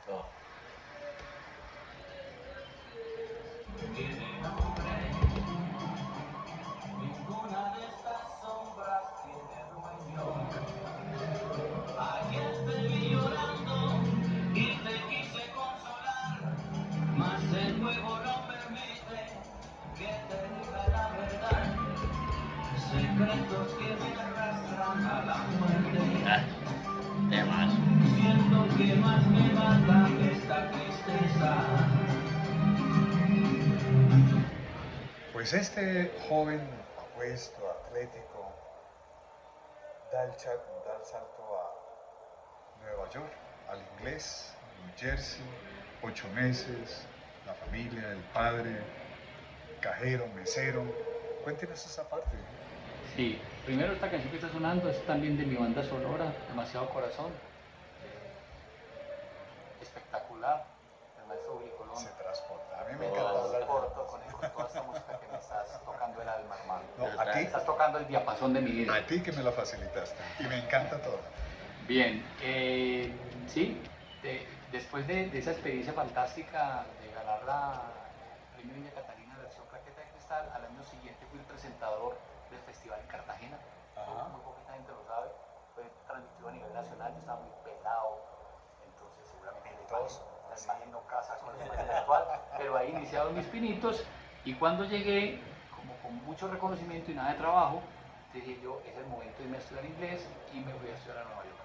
No. Ninguna de estas sombras tiene dueño. Ayer te vi llorando y te quise consolar, mas el juego no permite que te diga la verdad. Secretos que me arrastran a la muerte. Temas. Siento que más me mata esta tristeza. Pues este joven apuesto, atlético, da el salto a Nueva York, al inglés, New Jersey, 8 meses, la familia, el padre, cajero, mesero. Cuéntenos esa parte. Sí, primero esta canción que está sonando es también de mi banda sonora, Demasiado Corazón. Espectacular, el maestro Willy Colón. Se transporta. A mí me encanta Oh. hablar Corto con toda esta música que me estás tocando el alma, hermano. No, a ti, Estás tocando el diapasón de mi vida. a ti que me la facilitaste. Y me encanta todo. Bien, sí, después de esa experiencia fantástica de ganar el premio India Catalina versión Claqueta de Cristal, al año siguiente fui el presentador del festival en Cartagena. Ajá. Muy poquita gente lo sabe, fue transmitido a nivel nacional, yo estaba muy pelado, entonces seguramente la imagen no casa con la imagen actual, pero ahí iniciaron mis pinitos y cuando llegué, como con mucho reconocimiento y nada de trabajo, dije yo, es el momento de irme a estudiar inglés y me fui a estudiar a Nueva York.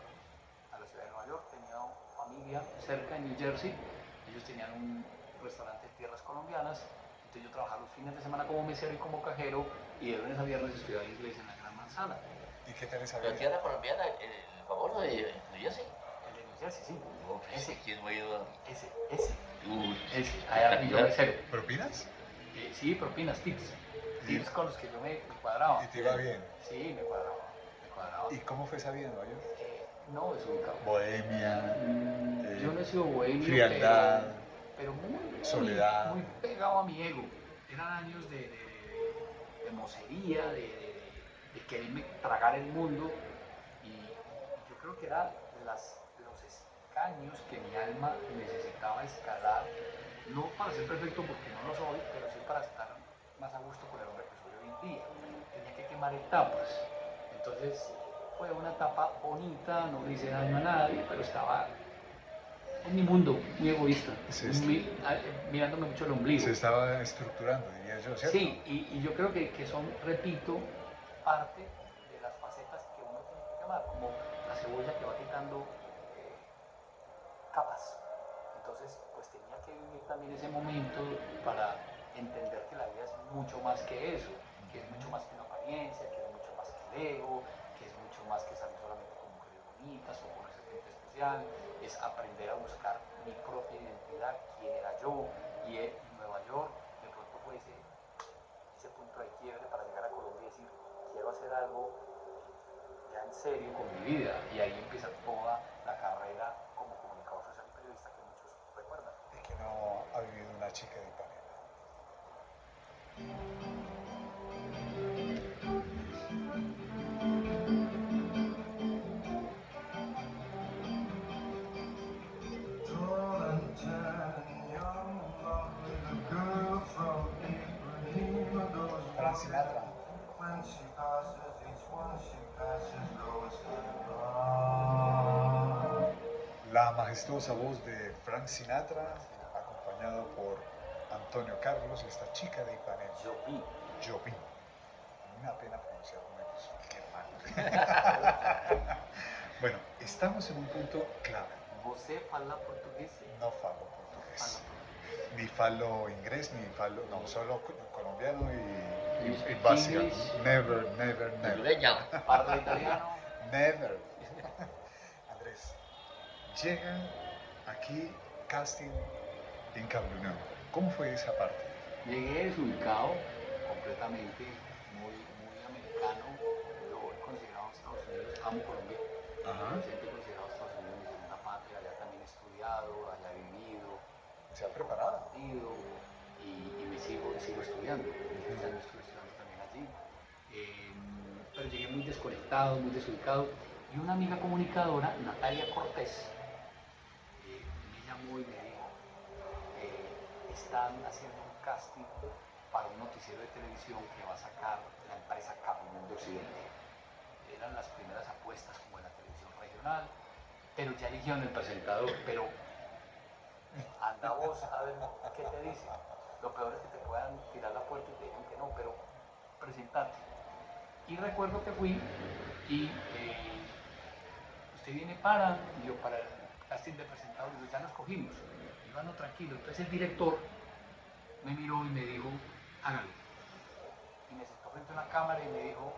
A la ciudad de Nueva York tenía familia cerca en New Jersey, ellos tenían un restaurante de tierras colombianas, entonces yo trabajaba los fines de semana como mesero y como cajero y de lunes a viernes estudiaba inglés en la Gran Manzana. ¿Y qué tal esa La vida? tierra colombiana, el famoso de New Jersey. El de New Jersey, sí. Ese, ¿quién no ha ido? Ese. Uy, Allá fui yo mesero. ¿Propinas? Sí, propinas, tips. Y- Tips con los que yo me cuadraba. Y te iba bien. Sí, me cuadraba. Me cuadraba. ¿Y cómo fue esa vida en Nueva York? No, desubicado. Bohemia, Yo no he sido bohemio, frialdad, pero muy, soledad. muy pegado a mi ego. Eran años de mocería, de quererme tragar el mundo. Y yo creo que eran los escaños que mi alma necesitaba escalar, no para ser perfecto porque no lo soy, pero sí para estar más a gusto con el hombre que soy hoy en día. Tenía que quemar etapas. Entonces fue una etapa bonita, no le hice daño a nadie, pero estaba en mi mundo, muy egoísta, mirándome mucho el ombligo. Se estaba estructurando, diría yo, ¿cierto? Sí, y yo creo que son, repito, parte de las facetas que uno tiene que quemar, como la cebolla que va quitando capas. Entonces, pues tenía que vivir también ese momento para entender que la vida es mucho más que eso, que es mucho más que una apariencia, que es mucho más que el ego, que es mucho más que salir solamente con mujeres bonitas o con ese gente especial, es aprender a buscar mi propia identidad, quién era yo, y en Nueva York de pronto fue ese punto de quiebre para llegar a Colombia y decir, quiero hacer algo ya en serio con mi vida, y ahí empieza toda la carrera como comunicador social y periodista que muchos recuerdan. Y que no ha vivido una chica de Ipanema. Frank Sinatra. La majestuosa voz de Frank Sinatra, acompañado por Antonio Carlos, esta chica de Ipanema. Jobim. Una pena pronunciar como ellos. Qué mal. Bueno, estamos en un punto clave. ¿Você fala portugués? No falo portugués. Ni falo inglés, ni falo, no, solo colombiano y básica. English? Never, never, never. Portuguesa. ¿Parla italiano? Never. Andrés, llega aquí casting en Cabo Unión. ¿Cómo fue esa parte? Llegué desubicado, completamente, muy americano. Yo he considerado Estados Unidos, amo Colombia. Siempre he considerado Estados Unidos mi segunda patria. Allá también he estudiado, allá he vivido. ¿Se ha preparado? Y me sigo estudiando. Este año estuve estudiando también allí. Pero llegué muy desconectado, muy desubicado. Y una amiga comunicadora, Natalia Cortés, me llamó y me dijo, están haciendo un casting para un noticiero de televisión que va a sacar la empresa Cabo Mundo Occidente. Eran las primeras apuestas como en la televisión regional, pero ya eligieron el presentador, pero anda vos a ver qué te dicen. Lo peor es que te puedan tirar la puerta y te digan que no, pero presentate. Y recuerdo que fui y usted viene y yo para el casting de presentador, ya nos cogimos. Y yo, no, tranquilo. Entonces el director me miró y me dijo, hágalo. Y me sentó frente a una cámara y me dijo,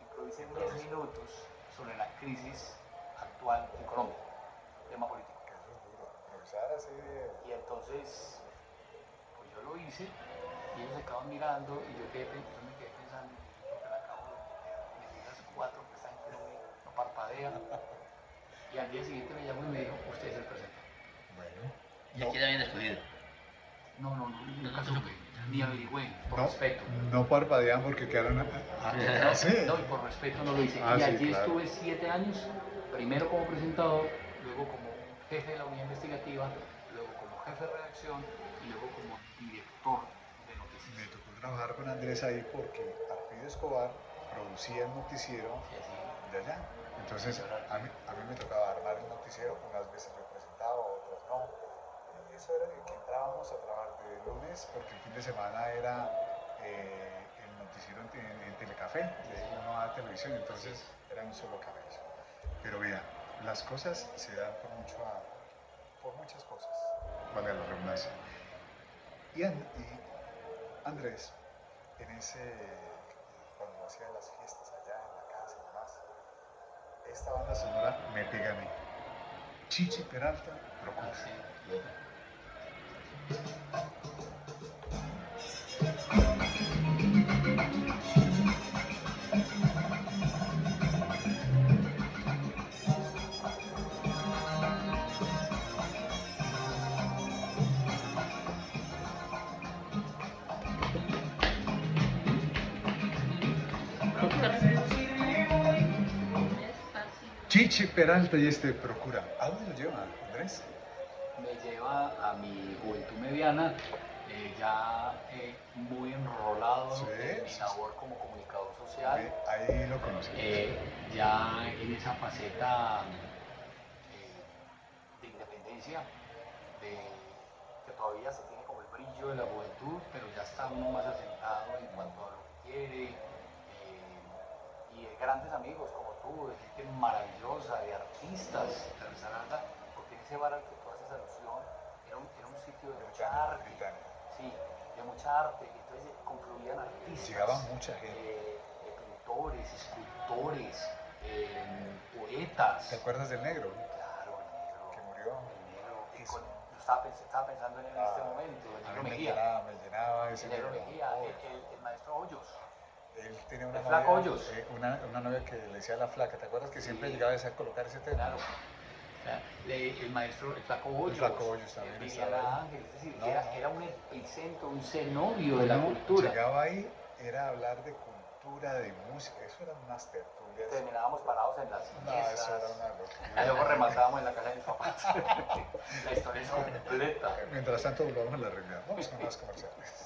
improvisen 10 minutos sobre la crisis actual en Colombia, tema político. Y entonces, pues yo lo hice y ellos se acaban mirando y yo me quedé pensando, yo creo que la acabo de meter las 4 porque esta gente no parpadea. Y al día siguiente me llamó y me dijo, usted es el presentador. Bueno. ¿Y a quién habían escogido? No, nunca supe, ni averigüé, por No, respeto. no parpadean porque quedaron. No, Sí. no, y por respeto no lo hice. Ah, y sí, allí claro. estuve 7 años, primero como presentador, luego como jefe de la unidad investigativa, luego como jefe de redacción y luego como director de Me noticias. tocó trabajar con Andrés ahí porque Arpidio Escobar producía el noticiero Sí, así. de allá. Entonces a mí me tocaba armar el noticiero, unas veces yo presentaba, otras no. Eso era que entrábamos a trabajar de lunes porque el fin de semana era el noticiero en Telecafé, de una televisión, entonces era un solo cabello. Pero mira, las cosas se dan por muchas cosas, valga la redundancia. Y Andrés, cuando hacía las fiestas allá en la casa y demás, esta banda sonora me pega a mí. Chichi Peralta, Procura. Sí. Chichi Peralta y este Procura. ¿A dónde lo lleva, Andrés? Me lleva a mi juventud mediana, ya muy enrolado Sí, en mi sí, sí. labor como comunicador social, Ahí lo conocí. ya en esa faceta de independencia, de, que todavía se tiene como el brillo de la juventud, pero ya está uno más asentado en cuanto a lo que quiere, y de grandes amigos como tú, de gente maravillosa, de artistas de Risaralda, porque en ese bar al que tú haces alusión era un sitio de mucha arte, sí, de mucha arte, y entonces confluían artistas, llegaba mucha gente. pintores, escultores, poetas. ¿Te acuerdas del negro? Claro, el negro. Que murió. El negro. Eso. Yo estaba pensando en él en este momento, el A negro mí Mejía. me llenaba ese El negro negro. Mejía, el maestro Hoyos. Él tenía una El flaco novia, Hoyos. una novia que le decía la flaca. ¿Te acuerdas que siempre Sí. llegaba a colocar ese tema? Claro. El maestro, el flaco Hoyos. El flaco Hoyos también Viviana estaba ahí. Ángel, es decir, No, era un epicentro, un cenobio de la Uno cultura. llegaba ahí, era hablar de cultura, de música. Eso eran unas tertulias. Terminábamos parados en las No, mesas. eso era una locura. Y luego rematábamos en la casa de mis papás. La historia es completa. Mientras tanto, volvamos a la realidad. Vamos con las comerciales.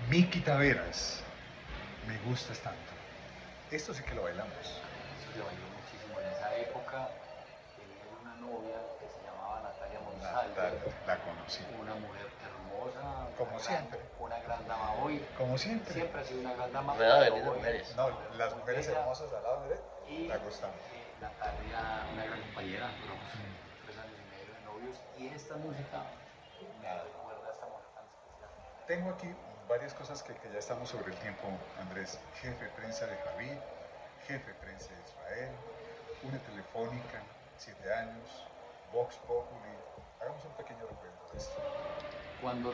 Miki Taveras, me gustas tanto. Esto sí que lo bailamos. Eso se bailó muchísimo en esa época. Tenía una novia que se llamaba Natalia Monsalve. Natalia, la conocí. Una mujer hermosa. Como siempre. Una gran dama hoy. Como siempre. Siempre ha sido una gran dama. Rodeado de pero lindas hoy- mujeres. No, las mujeres bella. hermosas al lado de él, Y la gustan. Natalia, una gran compañera. Duramos 3 años y medio de novios. Y esta música me recuerda a esta mujer tan especial. Tengo aquí varias cosas que ya estamos sobre el tiempo, Andrés. Jefe de prensa de Javid, jefe de prensa de Israel, una telefónica, 7 años, Vox Populi. Hagamos un pequeño recuento de esto. Cuando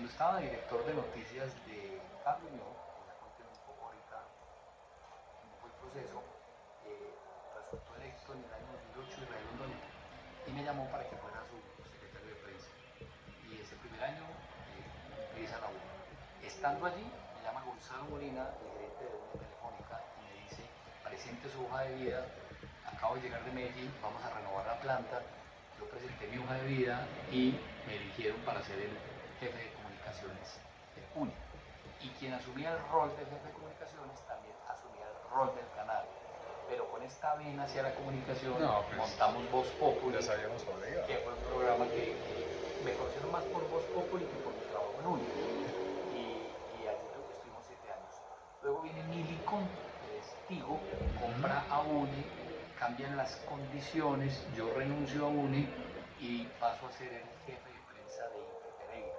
estaba director de noticias de Cable Unión, que ya conté un poco ahorita cómo fue el proceso, resultó electo en el año 2008 Israel Londoño y me llamó para que fuera su secretario de prensa. Y ese primer año empieza la labor. Estando allí, me llama Gonzalo Molina, el gerente de una telefónica, y me dice, presente su hoja de vida, acabo de llegar de Medellín, vamos a renovar la planta. Yo presenté mi hoja de vida y me eligieron para ser el jefe de comunicaciones de UNI. Y quien asumía el rol de jefe de comunicaciones también asumía el rol del canal. Pero con esta vena hacia la comunicación montamos Voz Populi, Ya sabíamos dónde iba. que fue un programa que me conocieron más por Voz Populi que por mi trabajo en UNI. Y allí estuvimos 7 años. Luego viene Milicom, que es Tigo, compra a UNI, cambian las condiciones, yo renuncio a UNI y paso a ser el jefe de prensa de Infe Pereira.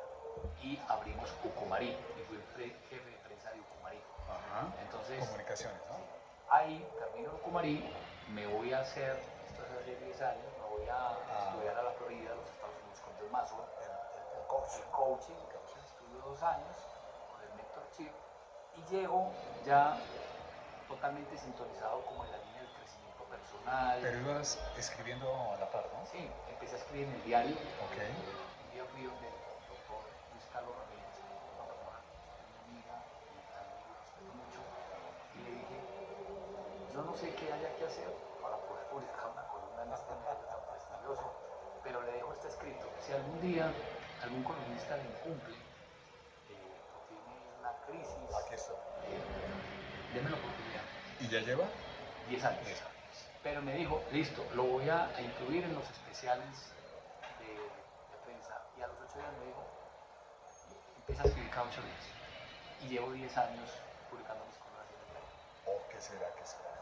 Y abrimos Ucumarí, y fui el jefe de prensa de Ucumarí. Ajá. Entonces, Comunicaciones, ¿no? sí, ahí termino Ucumarí, me voy a hacer, esto es hace 10 años, me voy a estudiar a la Florida, a los Estados Unidos con John Maxwell, el coaching, estudio 2 años con el mentorship y llego ya totalmente sintonizado como en la línea del crecimiento personal. Pero ibas escribiendo a la par, ¿no? Sí, empecé a escribir en el diario. Ok. Un día fui donde el doctor Luis Carlos Ramírez, una persona muy amiga y también lo respeto mucho, y le dije, yo no sé qué haya que hacer para poder publicar una columna en este medio tan prestigioso, pero le dejo este escrito. Si algún día algún columnista le incumple o tiene una crisis, Aquí está. déme la oportunidad. ¿Y ya lleva? 10 años. 10 años. Pero me dijo, listo, lo voy a incluir en los especiales de prensa. Y a los 8 días me dijo, empieza a escribir cada 8 días. Y llevo 10 años publicando mis columnas en el qué será, qué será?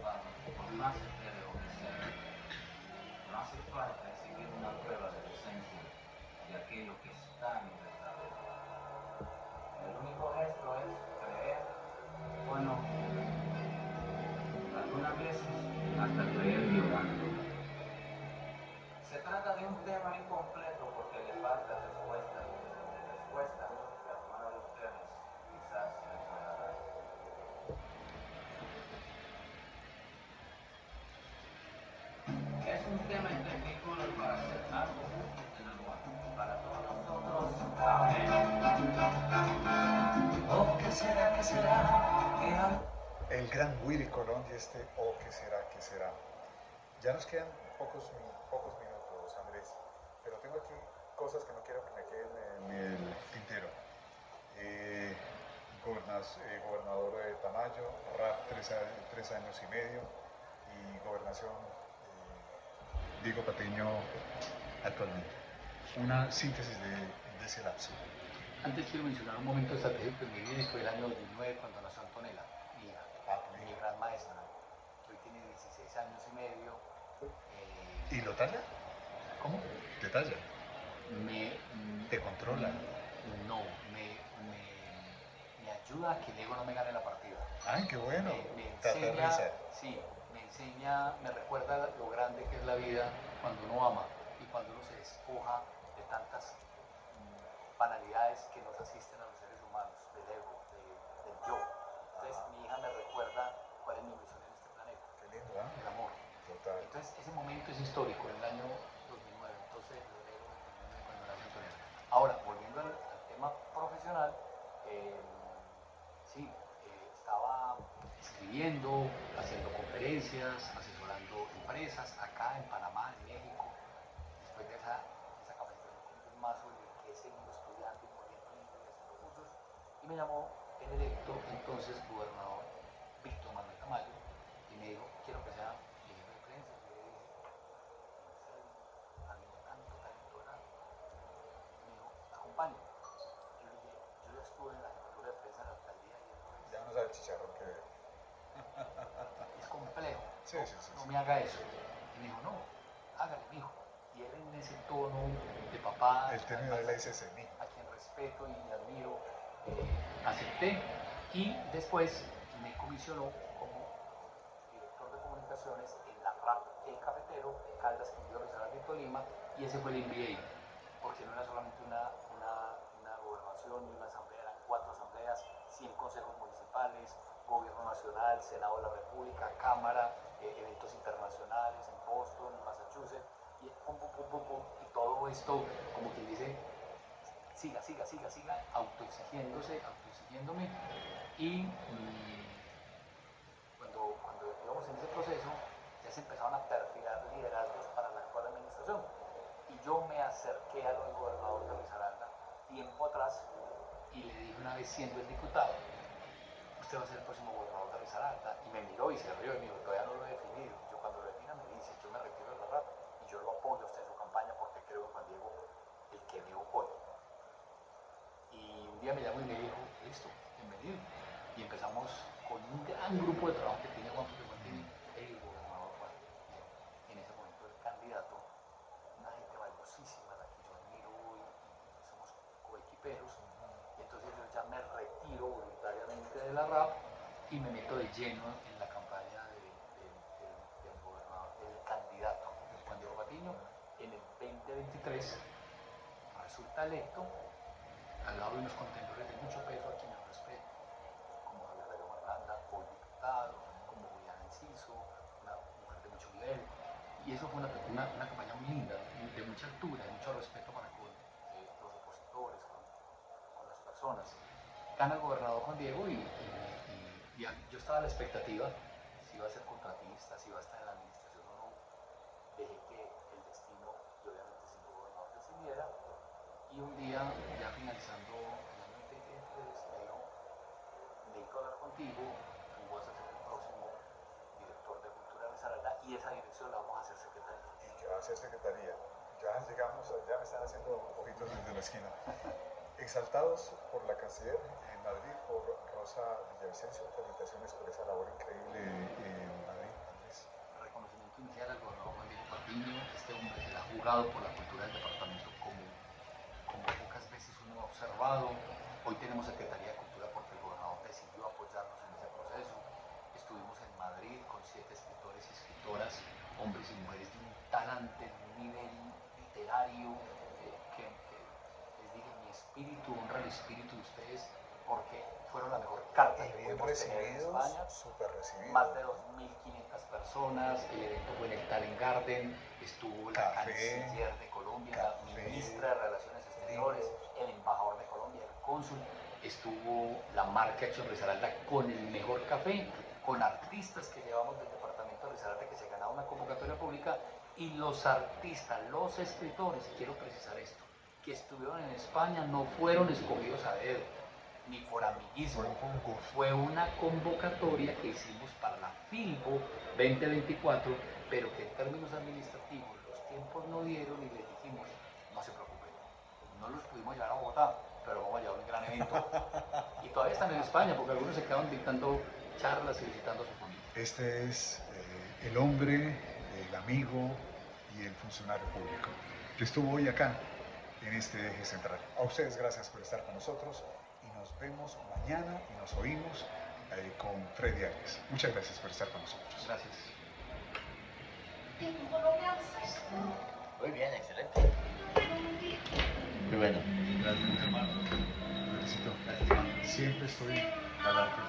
Bueno, por más etéreo que sea, no hace falta exigir una prueba de la esencia de aquello que está en el verdadero. El único gesto es creer, bueno, algunas veces hasta creer llorando. Se trata de un tema incompleto porque le falta respuesta que alguno de ustedes quizás me pueda dar. Es un tema en Technicolor para hacer algo útil en el mundo, para todos nosotros. Amén. Oh, ¿qué será, qué será? ¿Qué hay? El gran Willy Colón y este "Oh, qué será, qué será". Ya nos quedan pocos minutos, Andrés, pero tengo aquí cosas que no quiero que me queden en el tintero. Gobernador de Tamayo, RAP 3 años y medio, y gobernación Diego Patiño actualmente. Una síntesis de ese lapso. Antes quiero mencionar un momento estratégico en mi vida y fue el año 2009 cuando nació Antonella, mi hija, mi gran maestra, que hoy tiene 16 años y medio. ¿Y lo talla? ¿Cómo? ¿Te talla? ¿Te controla? No, me ayuda a que el ego no me gane la partida. ¡Ay, qué bueno! Me Te enseña, aterriza. sí, me enseña, me recuerda lo grande que es la vida cuando uno ama y cuando uno se despoja de tantas banalidades que nos asisten a los seres humanos, del ego, del yo. Entonces mi hija me recuerda cuál es mi misión en este planeta. Qué lindo, ¿eh? El amor. Total. Entonces ese momento es histórico, en el año 2009, entonces febrero del 2009 cuando nació Antonella. Ahora, volviendo al tema profesional, eh, sí, estaba escribiendo, haciendo conferencias, asesorando empresas acá en Panamá, en México. Después de esa capacitación con John Maxwell, que he seguido estudiando y moviendo libros y haciendo cursos, y me llamó el electo entonces gobernador Víctor Manuel Tamayo y me dijo, quiero que sea mi jefe de prensa. Y yo le dije, ¿en serio? Habiendo tanto talento grande. Y me dijo, acompáñame. Yo le dije, yo ya estuve en la jefatura de prensa de la alcaldía y eso Ya no sabe el chicharrón que... es complejo. Sí, No, sí, sí, no sí. me haga eso. Y me dijo, no, hágale, mijo. Y él en ese tono de papá, El término de la ICC, mijo. a quien respeto y admiro, acepté y después me comisionó como director de comunicaciones en la RAP El Cafetero, Caldas, Quindío, Risaralda y Tolima, y ese fue el MBA, porque no era solamente una gobernación ni una asamblea, eran 4 asambleas, 100 consejos municipales, gobierno nacional, Senado de la República, Cámara, eventos internacionales en Boston, en Massachusetts, y pum, pum, pum, pum, pum, y todo esto, como quien dice, siga, autoexigiéndome, y cuando íbamos en ese proceso, ya se empezaban a perfilar liderazgos para la actual administración. Y yo me acerqué al gobernador de Risaralda tiempo atrás y le dije una vez siendo el diputado, usted va a ser el próximo gobernador de Risaralda. Y me miró y se rió y me dijo, todavía no lo he definido. Yo cuando lo defina me dice, yo me retiro de la RAP y yo lo apoyo a usted en su campaña porque creo en Juan Diego, el que veo hoy. Y un día me llamó y me dijo, listo, bienvenido. Y empezamos con un gran grupo de trabajo que tiene Juan José Martínez, el gobernador Juan. Y en ese momento el candidato, una gente valiosísima, la que yo admiro hoy, y somos coequiperos. Y entonces yo ya me retiro voluntariamente de la RAP y me meto de lleno en la campaña del gobernador, del candidato Juan Diego Patiño. En el 2023 resulta electo al lado de unos contendores de mucho peso a quienes respeto, como Javier Darío Marulanda, hoy diputado, como Juliana Enciso, una mujer de mucho nivel. Y eso fue una campaña muy linda, de mucha altura, de mucho respeto para con los opositores, con las personas. Gana el gobernador Juan Diego y yo estaba a la expectativa si iba a ser contratista, si iba a estar en la administración o no. Dejé que el destino, y obviamente siendo gobernador, decidiera. Y un día, ya finalizando el año 2023, me dijo, necesito hablar contigo, tú vas a ser el próximo director de Cultura de Risaralda y esa dirección la vamos a hacer secretaría. ¿Y qué va a hacer secretaría? Ya llegamos, ya me están haciendo ojitos desde la esquina. Exaltados por la canciller en Madrid, por Rosa Villavicencio. Felicitaciones por esa labor increíble en Madrid, Andrés. Reconocimiento inicial al gobernador Juan Diego Patiño, este hombre que la ha jugado por la cultura del departamento como pocas veces uno ha observado. Hoy tenemos Secretaría de Cultura porque el gobernador decidió apoyarnos en ese proceso. Estuvimos en Madrid con 7 escritores y escritoras, hombres y mujeres de un talante, de un nivel literario, que les dije, mi espíritu honra el espíritu de ustedes porque fueron la mejor carta que Bien pudimos tener en recibidos, España. súper recibidos. Más de 2.500 personas, el evento fue en el Talent Garden, estuvo la canciller de Colombia, la ministra de Relaciones Exteriores, el embajador de Colombia, el cónsul, estuvo la marca Hecho en Risaralda con el mejor café, con artistas que llevamos del departamento de Risaralda que se ganaba una convocatoria pública, y los artistas, los escritores, y quiero precisar esto, que estuvieron en España no fueron escogidos a dedo, ni por amiguismo, fue una convocatoria que hicimos para la Filbo 2024, pero que en términos administrativos los tiempos no dieron y les dijimos, no se preocupen, no los pudimos llevar a Bogotá, pero vamos a llevar un gran evento. Y todavía están en España porque algunos se quedaron dictando charlas y visitando a su familia. Este es el hombre, el amigo y el funcionario público que estuvo hoy acá en este eje central. A ustedes gracias por estar con nosotros y nos vemos mañana y nos oímos con Freddy Arias. Muchas gracias por estar con nosotros. Gracias. Muy bien, excelente. Muy bueno. Realmente, hermano, felicito. Siempre estoy al arte.